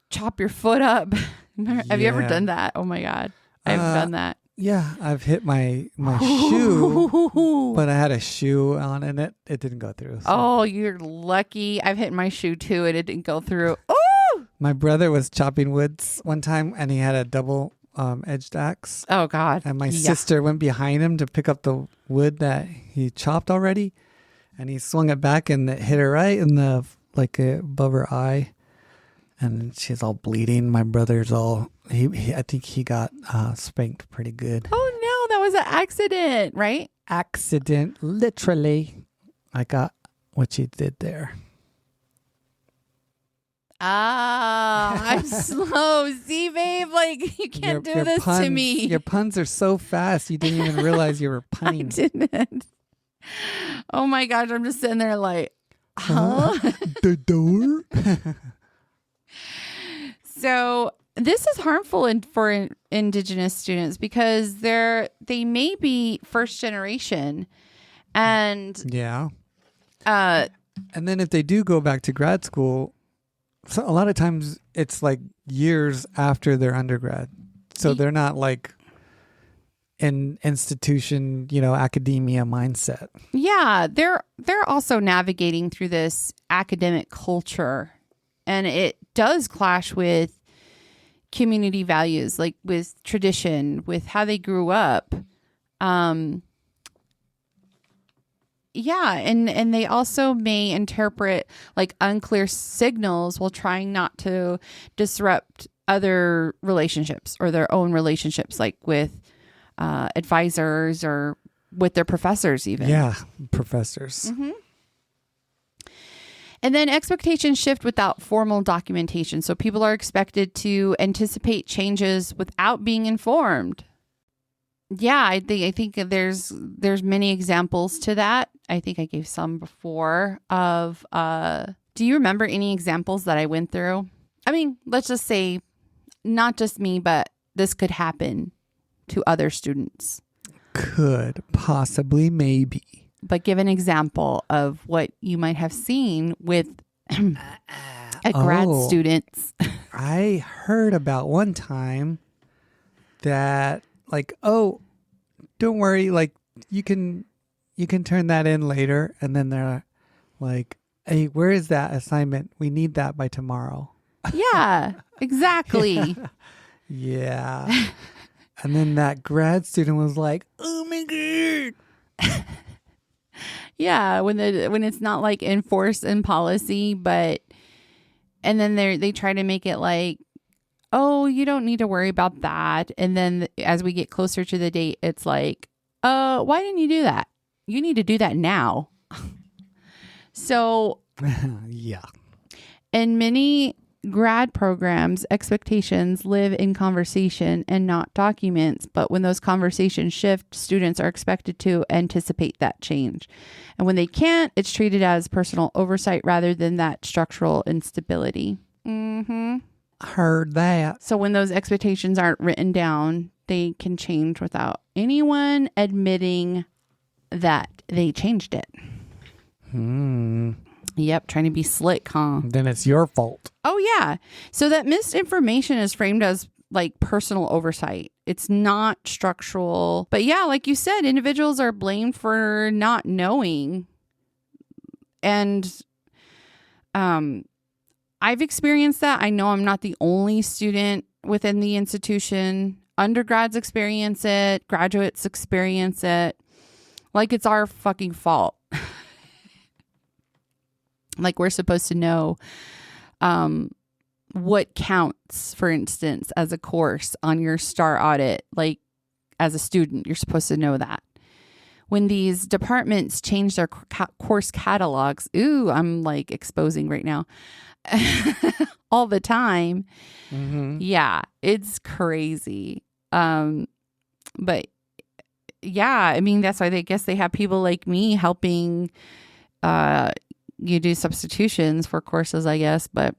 chop your foot up. Have you ever done that? Oh my God. I've done that. Yeah, I've hit my shoe, but I had a shoe on and it didn't go through. So. Oh, you're lucky. I've hit my shoe too and it didn't go through. Oh! My brother was chopping woods one time and he had a double edged axe. Oh God. And my sister went behind him to pick up the wood that he chopped already. And he swung it back and it hit her right in the, like above her eye. And she's all bleeding. My brother's all, I think he got spanked pretty good. Oh no, that was an accident, right? Accident, literally. I got what she did there. I'm slow. See, babe, like you can't do this puns, to me. Your puns are so fast, you didn't even realize you were punning. I didn't. Oh my gosh, I'm just sitting there like, huh? The door? So this is harmful for Indigenous students because they may be first generation, and and then if they do go back to grad school, so a lot of times it's like years after their undergrad, so they're not like in institution, academia mindset. Yeah, they're also navigating through this academic culture. And it does clash with community values, like with tradition, with how they grew up. And they also may interpret like unclear signals while trying not to disrupt other relationships or their own relationships, like with advisors or with their professors even. Yeah, professors. Mm-hmm. And then expectations shift without formal documentation. So people are expected to anticipate changes without being informed. Yeah, I think there's many examples to that. I think I gave some before of, do you remember any examples that I went through? I mean, let's just say not just me, but this could happen to other students. Could, possibly, maybe. But give an example of what you might have seen with a grad students. I heard about one time that like, oh, don't worry, like you can turn that in later. And then they're like, hey, where is that assignment? We need that by tomorrow. Yeah, exactly. Yeah. And then that grad student was like, oh my God. Yeah, when it's not like enforced in policy, and then they try to make it like, oh, you don't need to worry about that. And then as we get closer to the date, it's like, why didn't you do that? You need to do that now. So, yeah. In many grad programs, expectations live in conversation and not documents. But when those conversations shift, students are expected to anticipate that change. And when they can't, it's treated as personal oversight rather than that structural instability. Mm-hmm. Heard that. So when those expectations aren't written down, they can change without anyone admitting that they changed it. Yep, trying to be slick, huh? Then it's your fault. Oh, yeah. So that misinformation is framed as like personal oversight. It's not structural. But yeah, like you said, individuals are blamed for not knowing. And I've experienced that. I know I'm not the only student within the institution. Undergrads experience it. Graduates experience it. Like it's our fucking fault. Like we're supposed to know what counts, for instance, as a course on your STAR audit. Like as a student, you're supposed to know that. When these departments change their course catalogs, ooh, I'm like exposing right now, all the time. Yeah, it's crazy. But yeah, I mean, that's why I guess they have people like me helping you do substitutions for courses, I guess, but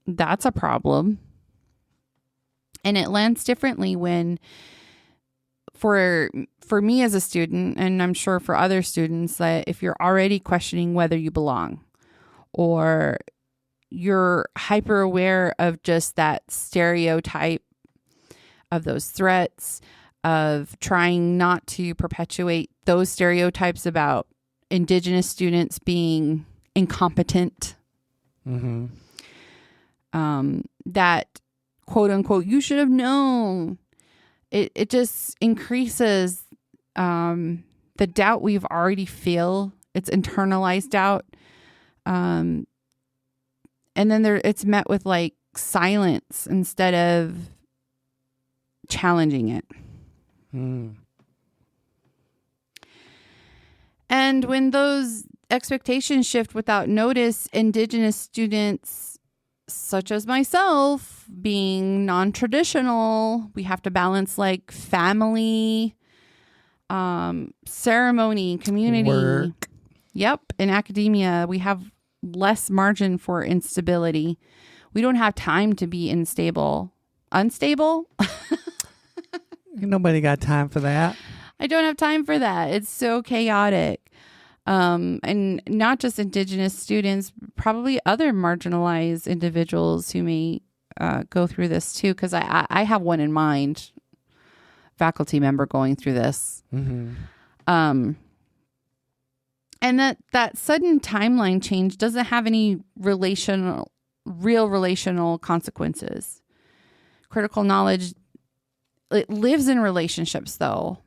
that's a problem. And it lands differently when for me as a student, and I'm sure for other students, that if you're already questioning whether you belong, or you're hyper aware of just that stereotype of those threats, of trying not to perpetuate those stereotypes about Indigenous students being incompetent, that quote unquote, you should have known. It just increases the doubt we've already feel. It's internalized doubt. And then it's met with like silence instead of challenging it. And when those expectations shift without notice, Indigenous students, such as myself, being non-traditional, we have to balance like family, ceremony, community. Work. Yep. In academia, we have less margin for instability. We don't have time to be unstable. Nobody got time for that. I don't have time for that. It's so chaotic. And not just Indigenous students, probably other marginalized individuals who may go through this too, because I have one in mind, faculty member going through this. And that sudden timeline change doesn't have any real relational consequences. Critical knowledge, it lives in relationships though,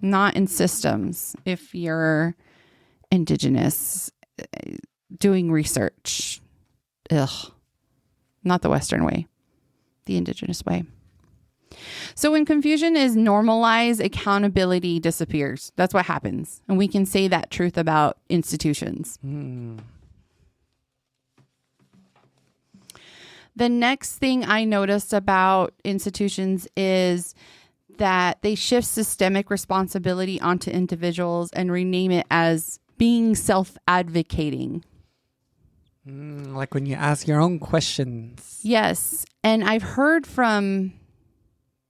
not in systems. If you're Indigenous doing research, not the Western way, the Indigenous way. So when confusion is normalized, accountability disappears. That's what happens. And we can say that truth about institutions. The next thing I noticed about institutions is that they shift systemic responsibility onto individuals and rename it as being self-advocating. Like when you ask your own questions. Yes. And I've heard from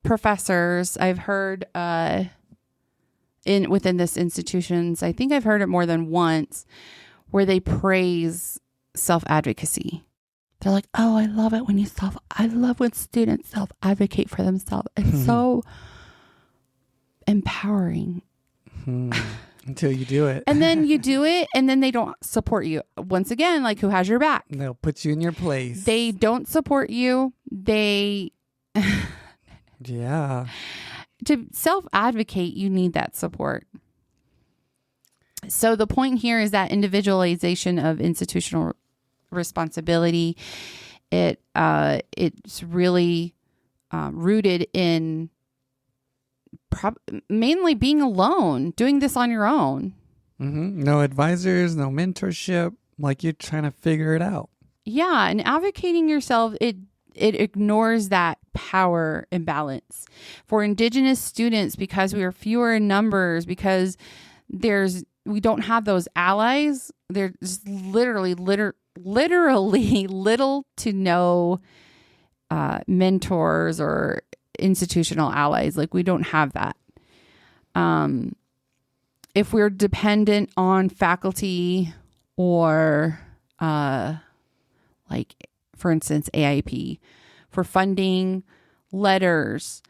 professors, I've heard within this institutions, I think I've heard it more than once, where they praise self-advocacy. They're like, oh, I love it when I love when students self-advocate for themselves. It's so empowering. Until you do it. And then you do it, and then they don't support you. Once again, like, who has your back? They'll put you in your place. They don't support you. Yeah. To self-advocate, you need that support. So the point here is that individualization of institutional responsibility, it's really rooted in mainly being alone, doing this on your own. No advisors, no mentorship, like you're trying to figure it out. Yeah, and advocating yourself, it ignores that power imbalance. For Indigenous students, because we are fewer in numbers, because we don't have those allies, there's literally little to no mentors or institutional allies. Like, we don't have that. If we're dependent on faculty or like, for instance, AIP for funding, letters,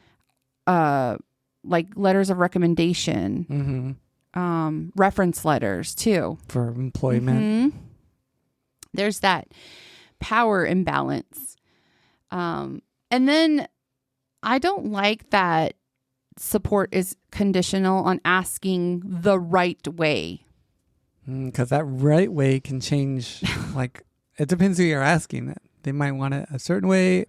like letters of recommendation, reference letters too. For employment. There's that power imbalance. And then I don't like that support is conditional on asking the right way. Because that right way can change. Like, it depends who you're asking it. They might want it a certain way,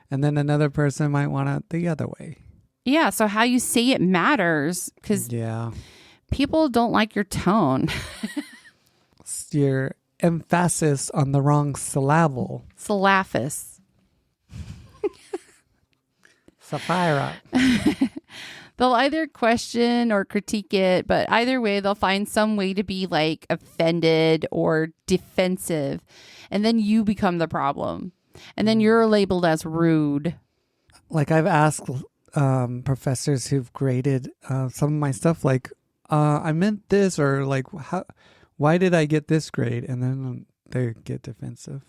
and then another person might want it the other way. Yeah. So how you say it matters, because people don't like your tone. Your emphasis on the wrong syllable. Syllaphus. Sapphira. They'll either question or critique it, but either way, they'll find some way to be like offended or defensive. And then you become the problem. And then you're labeled as rude. Like, I've asked professors who've graded some of my stuff, like, I meant this, or like, why did I get this grade? And then they get defensive.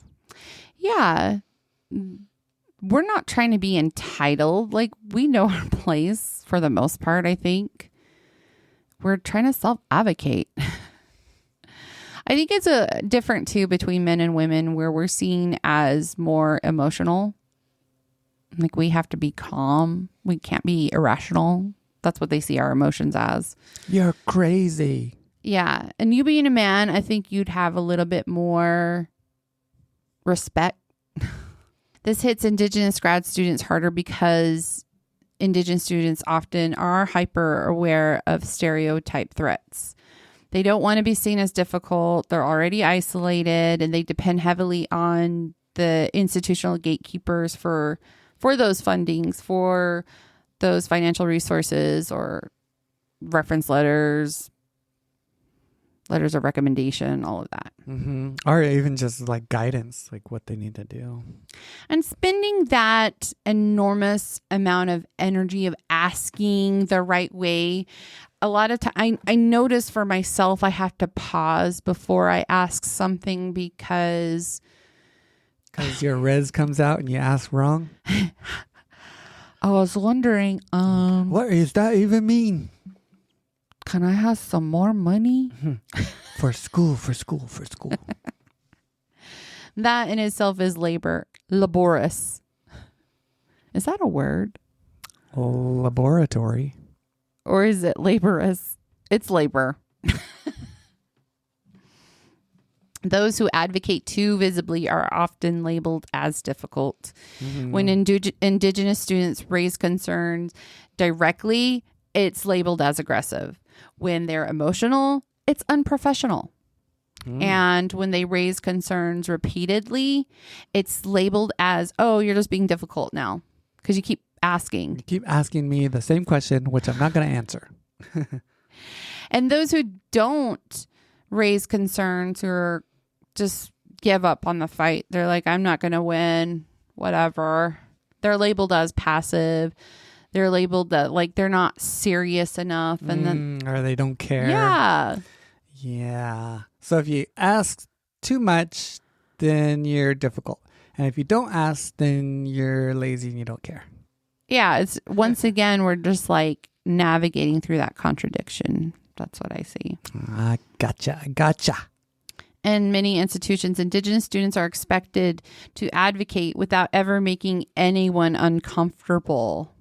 Yeah. We're not trying to be entitled. Like, we know our place for the most part, I think. We're trying to self-advocate. I think it's different too between men and women, where we're seen as more emotional. Like, we have to be calm. We can't be irrational. That's what they see our emotions as. You're crazy. Yeah. And you being a man, I think you'd have a little bit more respect. This hits Indigenous grad students harder because Indigenous students often are hyper aware of stereotype threats. They don't want to be seen as difficult. They're already isolated, and they depend heavily on the institutional gatekeepers for those fundings, for those financial resources or reference letters, letters of recommendation, all of that. Or even just like guidance, like what they need to do. And spending that enormous amount of energy of asking the right way, a lot of time I notice for myself, I have to pause before I ask something because your res comes out and you ask wrong. I was wondering, what does that even mean? Can I have some more money? For school. That in itself is laborious. Is that a word? Laboratory. Or is it laborious? It's labor. Those who advocate too visibly are often labeled as difficult. When Indigenous students raise concerns directly, it's labeled as aggressive. When they're emotional, it's unprofessional. And when they raise concerns repeatedly, it's labeled as, oh, you're just being difficult now because you keep asking. You keep asking me the same question, which I'm not going to answer. And those who don't raise concerns or just give up on the fight, they're like, I'm not going to win, whatever. They're labeled as passive. They're labeled that like they're not serious enough, and then or they don't care. Yeah. So if you ask too much, then you're difficult, and if you don't ask, then you're lazy and you don't care. Yeah. It's once again, we're just like navigating through that contradiction. That's what I see. Gotcha. In many institutions, Indigenous students are expected to advocate without ever making anyone uncomfortable.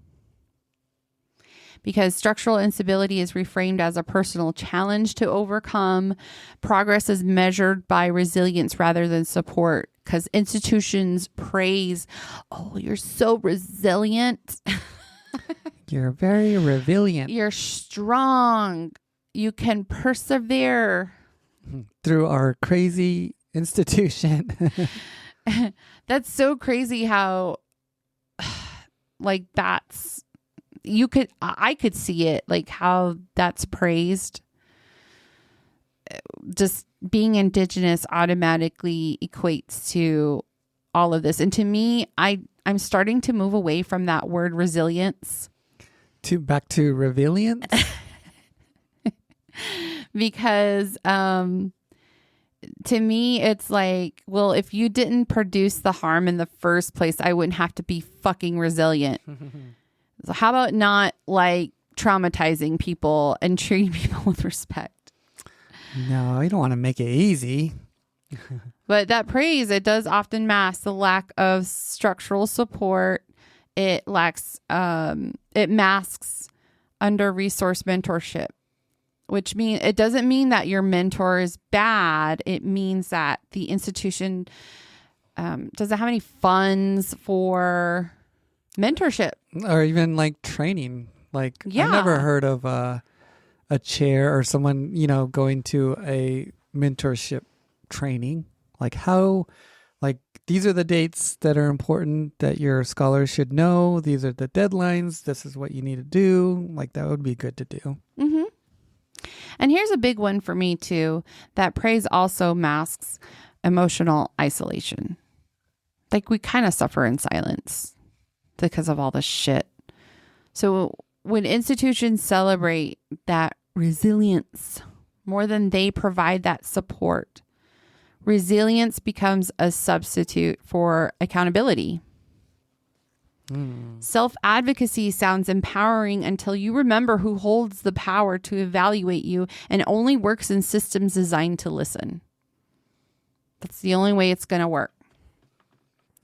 Because structural instability is reframed as a personal challenge to overcome. Progress is measured by resilience rather than support. Because institutions praise, oh, you're so resilient. You're very resilient. You're strong. You can persevere. Through our crazy institution. That's so crazy how, like, I could see it, like how that's praised. Just being Indigenous automatically equates to all of this. And to me, I I'm starting to move away from that word resilience. Back to resilience. Because to me, it's like, well, if you didn't produce the harm in the first place, I wouldn't have to be fucking resilient. So how about not like traumatizing people and treating people with respect? No, you don't want to make it easy. But that praise, it does often mask the lack of structural support. It masks under-resourced mentorship, which means it doesn't mean that your mentor is bad. It means that the institution doesn't have any funds for mentorship. Or even like training. Like, Yeah. I've never heard of a chair or someone, going to a mentorship training. Like how, like these are the dates that are important that your scholars should know. These are the deadlines. This is what you need to do. Like that would be good to do. Mm-hmm. And here's a big one for me too, that praise also masks emotional isolation. Like we kind of suffer in silence because of all this shit. So when institutions celebrate that resilience more than they provide that support, resilience becomes a substitute for accountability. Self-advocacy sounds empowering until you remember who holds the power to evaluate you and only works in systems designed to listen. That's the only way it's going to work.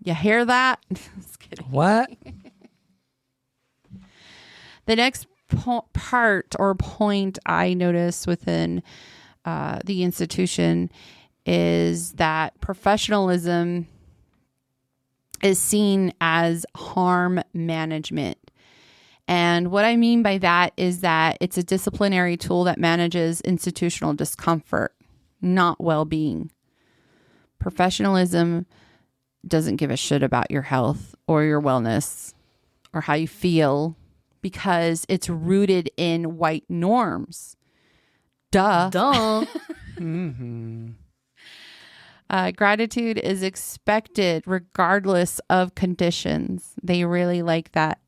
You hear that? Just kidding. What? The next part or point I notice within the institution is that professionalism is seen as harm management. And what I mean by that is that it's a disciplinary tool that manages institutional discomfort, not well-being. Professionalism doesn't give a shit about your health or your wellness or how you feel because it's rooted in white norms. Duh. Mm-hmm. Gratitude is expected regardless of conditions. They really like that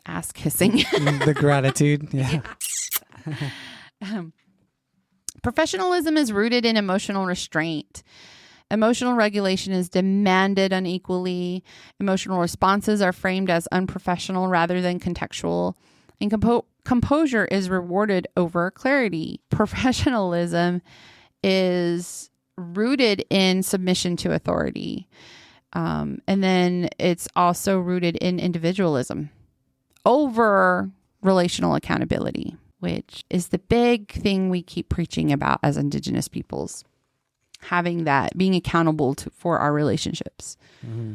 ass kissing. The gratitude. Yeah. Professionalism is rooted in emotional restraint. Emotional regulation is demanded unequally. Emotional responses are framed as unprofessional rather than contextual. And composure is rewarded over clarity. Professionalism is rooted in submission to authority. And then it's also rooted in individualism over relational accountability, which is the big thing we keep preaching about as Indigenous peoples. Having that, being accountable for our relationships. Mm-hmm.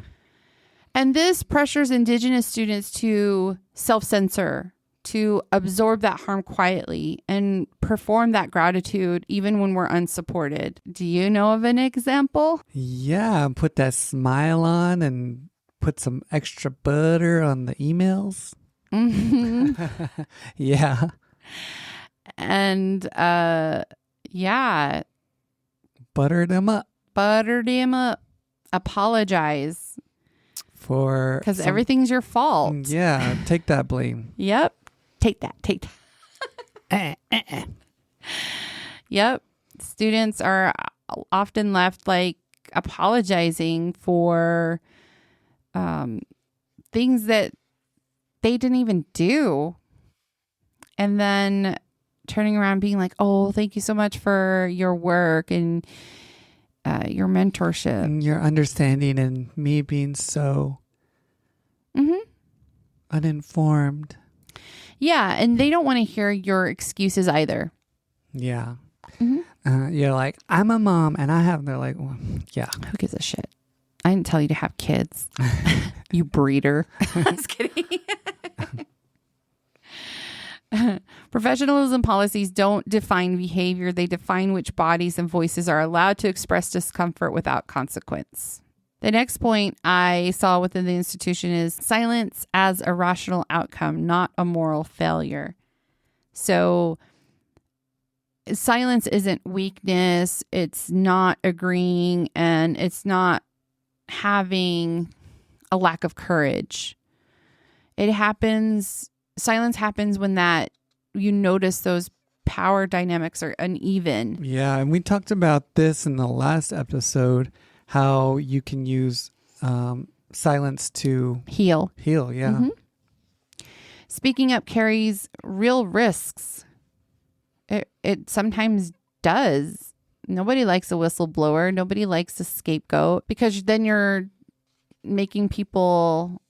And this pressures Indigenous students to self-censor, to absorb that harm quietly and perform that gratitude even when we're unsupported. Do you know of an example? Yeah, put that smile on and put some extra butter on the emails. Mm-hmm. Yeah. And yeah. Butter them up. Apologize. Because Because everything's your fault. Yeah, take that blame. Yep. Take that. Yep. Students are often left like apologizing for things that they didn't even do. And then turning around being like, oh, thank you so much for your work and your mentorship. And your understanding and me being so uninformed. Yeah, and they don't want to hear your excuses either. Yeah. Mm-hmm. You're like, I'm a mom and I have, they're like, well, yeah. Who gives a shit? I didn't tell you to have kids. You breeder. Just kidding. Professionalism policies don't define behavior. They define which bodies and voices are allowed to express discomfort without consequence. The next point I saw within the institution is silence as a rational outcome, not a moral failure. So silence isn't weakness. It's not agreeing, and it's not having a lack of courage. Silence happens when that you notice those power dynamics are uneven. Yeah, and we talked about this in the last episode, how you can use silence to Heal. Yeah. Mhm. Speaking up carries real risks. It sometimes does. Nobody likes a whistleblower. Nobody likes a scapegoat, because then you're making people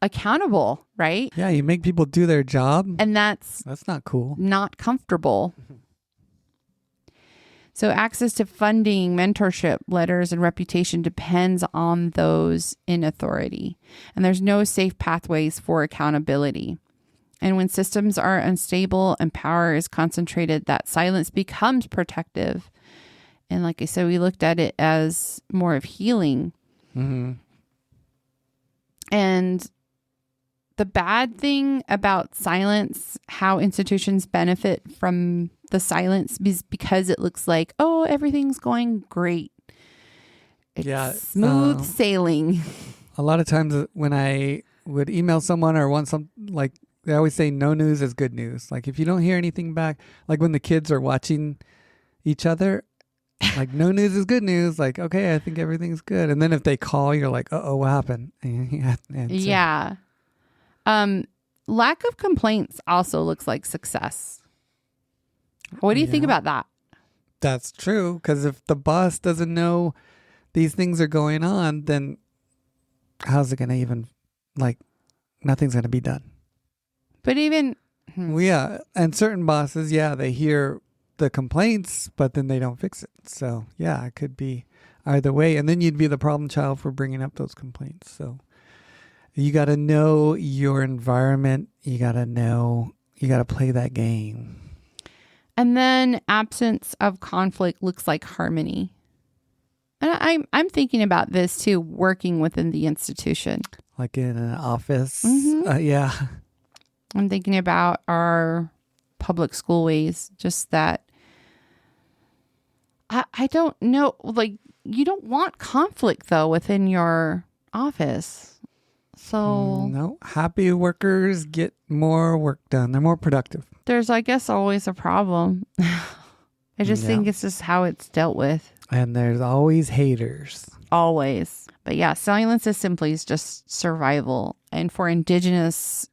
accountable, right? Yeah, you make people do their job. And that's not cool. not comfortable. So access to funding, mentorship, letters, and reputation depends on those in authority. And there's no safe pathways for accountability. And when systems are unstable and power is concentrated, that silence becomes protective. And like I said, we looked at it as more of healing. Mm-hmm. And the bad thing about silence, how institutions benefit from the silence, is because it looks like, oh, everything's going great. It's smooth sailing. A lot of times when I would email someone or want some, like, they always say no news is good news. Like, if you don't hear anything back, like when the kids are watching each other, like, no news is good news. Like, okay, I think everything's good. And then if they call, you're like, uh-oh, what happened? And you have to answer. Yeah. Lack of complaints also looks like success. What do you think about that? That's true. Because if the boss doesn't know these things are going on, then how's it going to even, like, nothing's going to be done. But even... Well, yeah. And certain bosses, they hear the complaints, but then they don't fix it. So, yeah, it could be either way. And then you'd be the problem child for bringing up those complaints. So you got to know your environment. You got to play that game. And then absence of conflict looks like harmony. And I'm thinking about this too, working within the institution. Like in an office. Mm-hmm. Yeah. I'm thinking about our public school ways, just that I don't know, like, you don't want conflict though within your office. So no, happy workers get more work done. They're more productive. There's, I guess, always a problem. I just think it's just how it's dealt with. And there's always haters. Always. But yeah, silence is simply just survival. And for Indigenous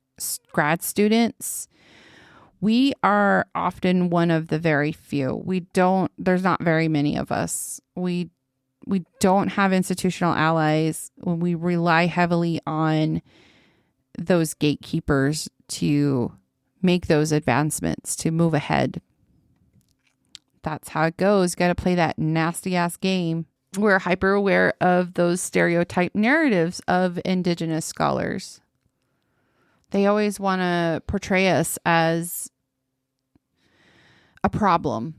grad students, we are often one of the very few. There's not very many of us. We don't have institutional allies. We rely heavily on those gatekeepers to make those advancements, to move ahead. That's how it goes. Got to play that nasty ass game. We're hyper aware of those stereotype narratives of Indigenous scholars. They always want to portray us as a problem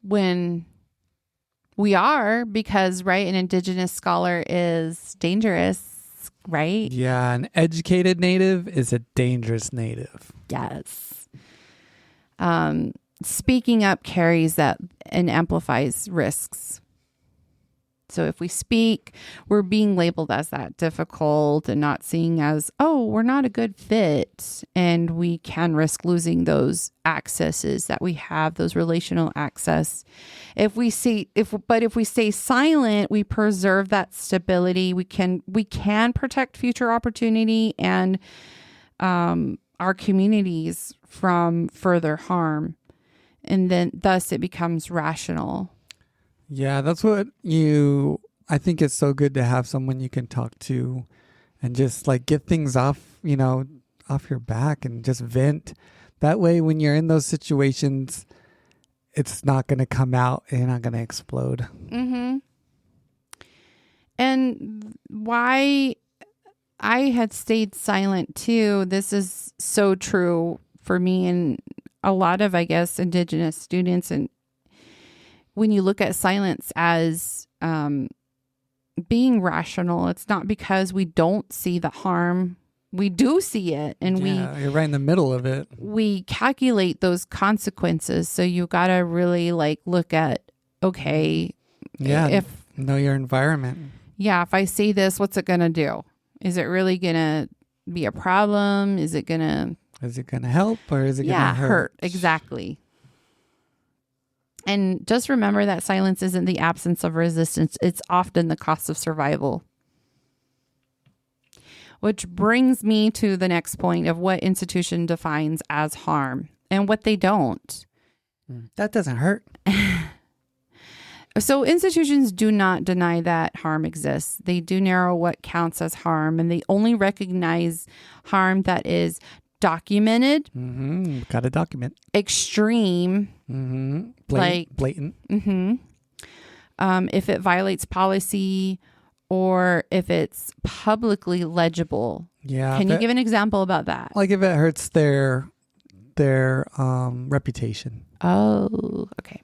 when we are, because, right, an Indigenous scholar is dangerous, right? Yeah, an educated native is a dangerous native. Yes. Speaking up carries that and amplifies risks. So if we speak, we're being labeled as that difficult and not seen as, oh, we're not a good fit. And we can risk losing those accesses that we have, those relational access. If we stay silent, we preserve that stability. We can protect future opportunity and our communities from further harm. And then thus it becomes rational. Yeah, that's what I think it's so good to have someone you can talk to and just like get things off your back and just vent. That way, when you're in those situations, it's not going to come out and you're not going to explode. Mm-hmm. And why I had stayed silent too, this is so true for me and a lot of, I guess, Indigenous students. And when you look at silence as being rational, it's not because we don't see the harm. We do see it, and you're right in the middle of it. We calculate those consequences. So you got to really look at, okay, know your environment. if I say this, what's it going to do? Is it really going to be a problem? Is it going to help or is it going to hurt? Exactly. And just remember that silence isn't the absence of resistance. It's often the cost of survival. Which brings me to the next point of what institution defines as harm and what they don't. That doesn't hurt. So institutions do not deny that harm exists. They do narrow what counts as harm, and they only recognize harm that is documented. Got to document. Extreme. Blatant. If it violates policy or if it's publicly legible. Yeah. Can you give an example about that? Like if it hurts their reputation. Oh, okay.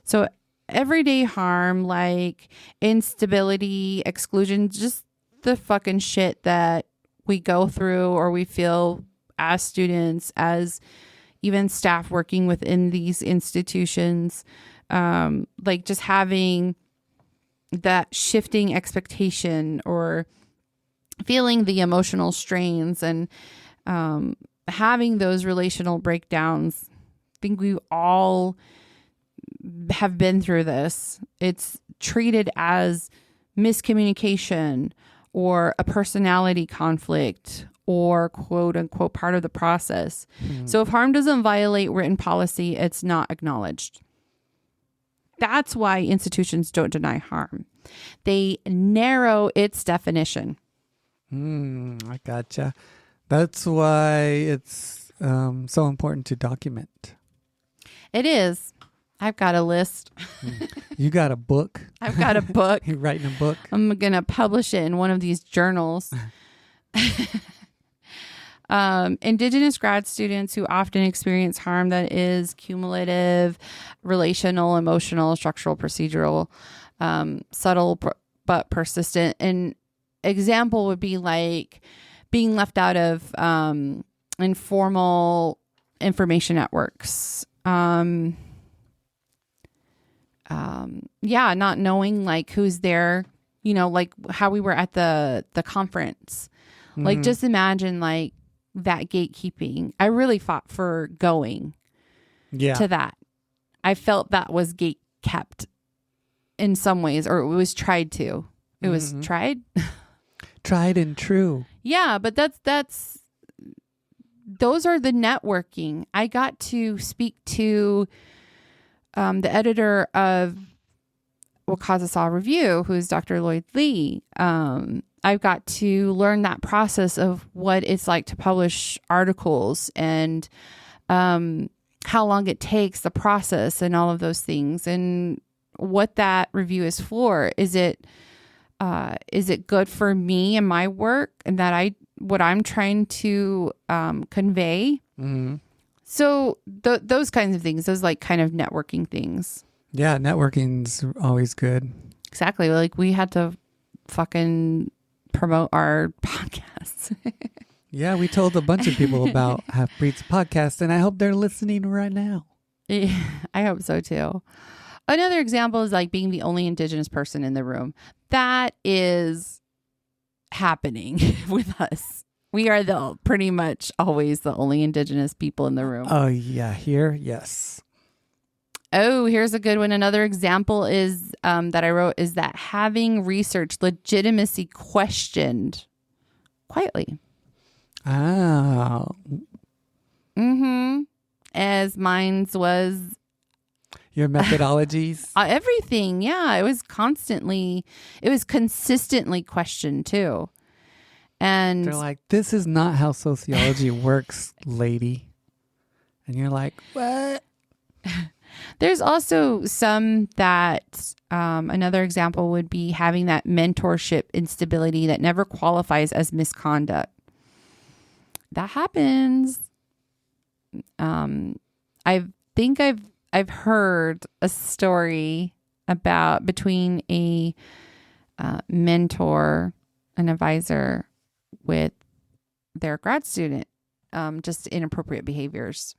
So everyday harm like instability, exclusion, just the fucking shit that we go through or we feel as students, as even staff working within these institutions, like just having that shifting expectation or feeling the emotional strains and having those relational breakdowns. I think we all have been through this. It's treated as miscommunication or a personality conflict or quote unquote part of the process. So if harm doesn't violate written policy, it's not acknowledged. That's why institutions don't deny harm. They narrow its definition. I gotcha. That's why it's so important to document. It is. I've got a list. You got a book? I've got a book. You're writing a book? I'm going to publish it in one of these journals. Indigenous grad students who often experience harm that is cumulative, relational, emotional, structural, procedural, subtle, but persistent. An example would be like being left out of informal information networks. Not knowing like who's there, like how we were at the conference. Like just imagine like that gatekeeping. I really fought for going to that. I felt that was gate kept in some ways, or it was tried to. It was tried. Tried and true. Yeah, but those are the networking. I got to speak to the editor of Wakazasa Review, who's Dr. Lloyd Lee. I've got to learn that process of what it's like to publish articles and how long it takes, the process and all of those things, and what that review is for. Is it good for me and my work and that what I'm trying to convey? So those kinds of things, those like kind of networking things. Yeah, networking's always good. Exactly. Like we had to fucking promote our podcasts. Yeah, we told a bunch of people about Half Breeds podcast, and I hope they're listening right now. Yeah, I hope so too. Another example is like being the only Indigenous person in the room. That is happening with us. We are pretty much always the only Indigenous people in the room. Oh, yeah. Here, yes. Oh, here's a good one. Another example is that I wrote is that having research legitimacy questioned quietly. Oh. As mine's was. Your methodologies? Everything. Yeah. It was consistently questioned too. And they're like, this is not how sociology works, lady. And you're like, what? There's also some that another example would be having that mentorship instability that never qualifies as misconduct. That happens. I think I've heard a story about between a mentor, an advisor with their grad student, just inappropriate behaviors.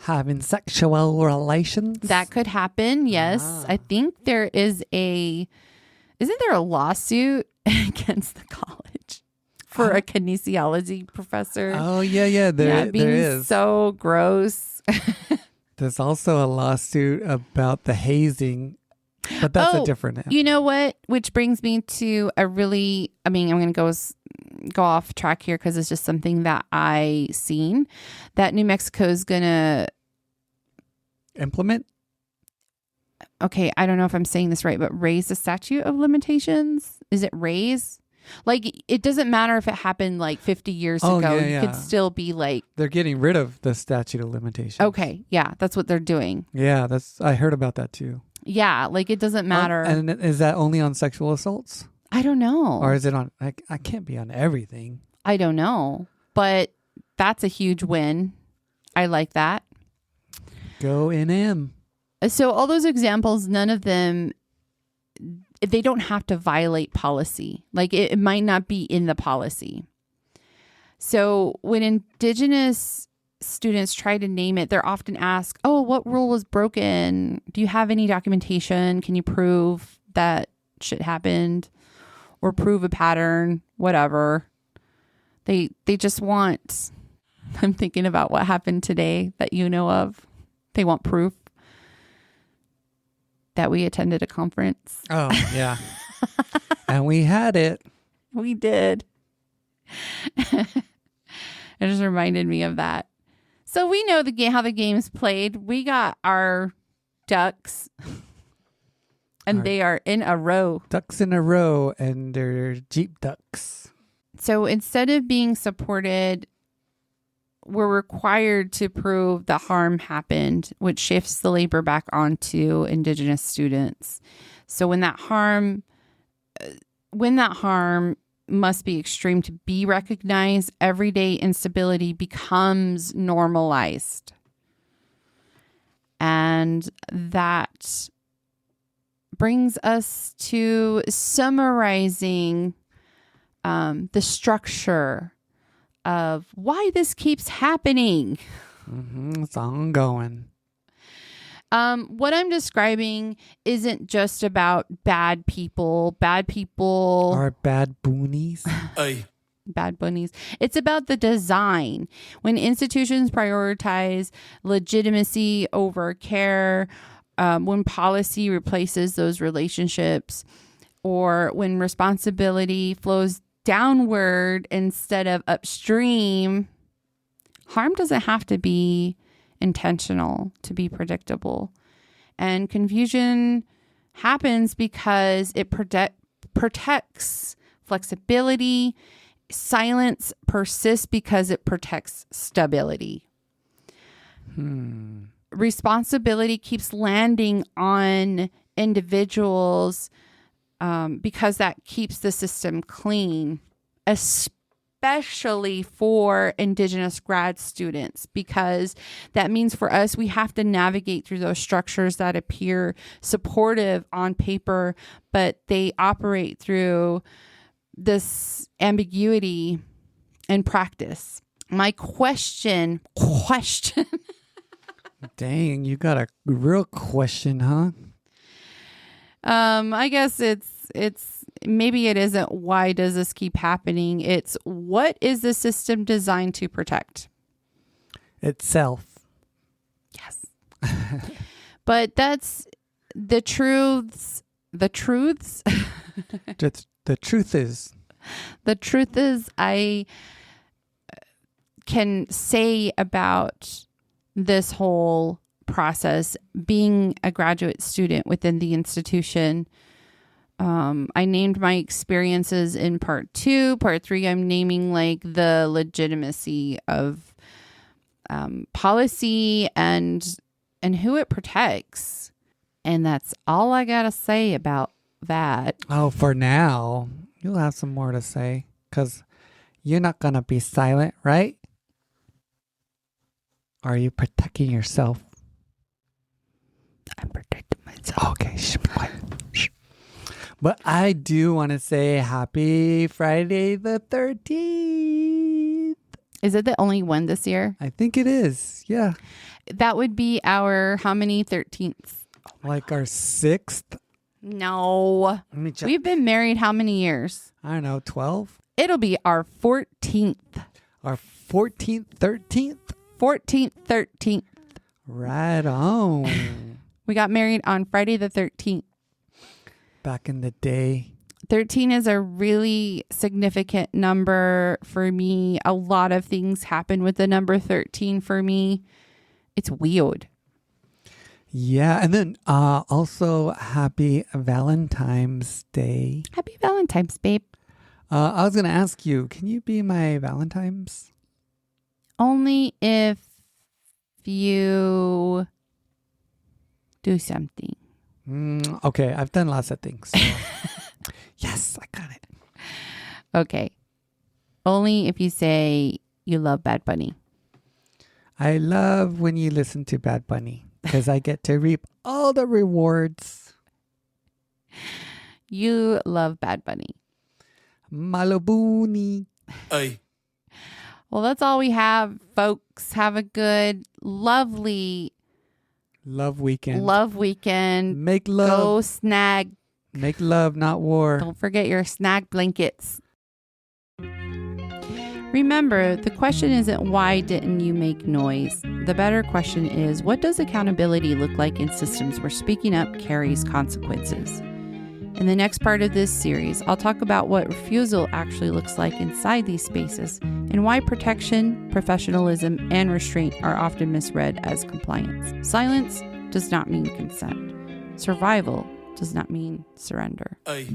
Having sexual relations? That could happen, yes. I think there is a Isn't there a lawsuit against the college for a kinesiology professor? Oh, yeah. There being is. so gross. There's also a lawsuit about the hazing, but that's a different. You know what? Which brings me to I'm going to go off track here because it's just something that I seen that New Mexico is going to implement. Okay, I don't know if I'm saying this right, but raise the statute of limitations. Is it raise? Like, it doesn't matter if it happened like 50 years ago. Yeah. You could still be like... They're getting rid of the statute of limitations. Okay, yeah, that's what they're doing. Yeah, I heard about that too. Yeah, like it doesn't matter. And is that only on sexual assaults? I don't know. Or is it on... I can't be on everything. I don't know. But that's a huge win. I like that. Go NM. So all those examples, none of them... They don't have to violate policy. Like it might not be in the policy. So when Indigenous students try to name it, they're often asked, oh, what rule was broken? Do you have any documentation? Can you prove that shit happened or prove a pattern? Whatever. They just want, I'm thinking about what happened today that you know of. They want proof that we attended a conference. Oh, yeah. And we had it. We did. It just reminded me of that. So we know how the game's played. We got our ducks, and they are in a row. Ducks in a row, and they're Jeep ducks. So instead of being supported, we're required to prove the harm happened, which shifts the labor back onto Indigenous students. So when that harm must be extreme to be recognized, everyday instability becomes normalized. And that brings us to summarizing the structure of why this keeps happening. It's ongoing. What I'm describing isn't just about bad people. Or bad boonies. Bad bunnies. It's about the design. When institutions prioritize legitimacy over care, when policy replaces those relationships, or when responsibility flows downward instead of upstream, harm doesn't have to be intentional to be predictable. And confusion happens because it protects flexibility. Silence persists because it protects stability. Responsibility keeps landing on individuals because that keeps the system clean, especially for Indigenous grad students, because that means for us, we have to navigate through those structures that appear supportive on paper, but they operate through this ambiguity in practice. My question. Dang, you got a real question, huh? I guess it's maybe it isn't why does this keep happening? It's what is the system designed to protect? Itself. Yes. But that's the truths. The truth is I can say about this whole process, being a graduate student within the institution. I named my experiences in part 2. Part 3, I'm naming like the legitimacy of policy and who it protects. And that's all I got to say about that. Oh, for now, you'll have some more to say because you're not going to be silent, right? Are you protecting yourself? I'm protecting myself. Okay, shh, be quiet. Shh. But I do want to say happy Friday the 13th. Is it the only one this year? I think it is. Yeah. That would be our how many 13th? Like our 6th No. Let me check. We've been married how many years? I don't know, 12? It'll be our 14th. Our 14th, 13th? 14th, 13th. Right on. We got married on Friday the 13th. Back in the day. 13 is a really significant number for me. A lot of things happen with the number 13 for me. It's weird. Yeah, and then also happy Valentine's Day. Happy Valentine's, babe. I was going to ask you, can you be my Valentine's? Only if you do something. Okay, I've done lots of things. So. Yes, I got it. Okay. Only if you say you love Bad Bunny. I love when you listen to Bad Bunny because I get to reap all the rewards. You love Bad Bunny. Malabuni. Ay. Well, that's all we have, folks. Have a good, lovely Love weekend. love weekend. Make love. Go snag. Make love, not war. Don't forget your snag blankets. Remember, the question isn't why didn't you make noise? The better question is, what does accountability look like in systems where speaking up carries consequences? In the next part of this series, I'll talk about what refusal actually looks like inside these spaces and why protection, professionalism, and restraint are often misread as compliance. Silence does not mean consent. Survival does not mean surrender. Ay.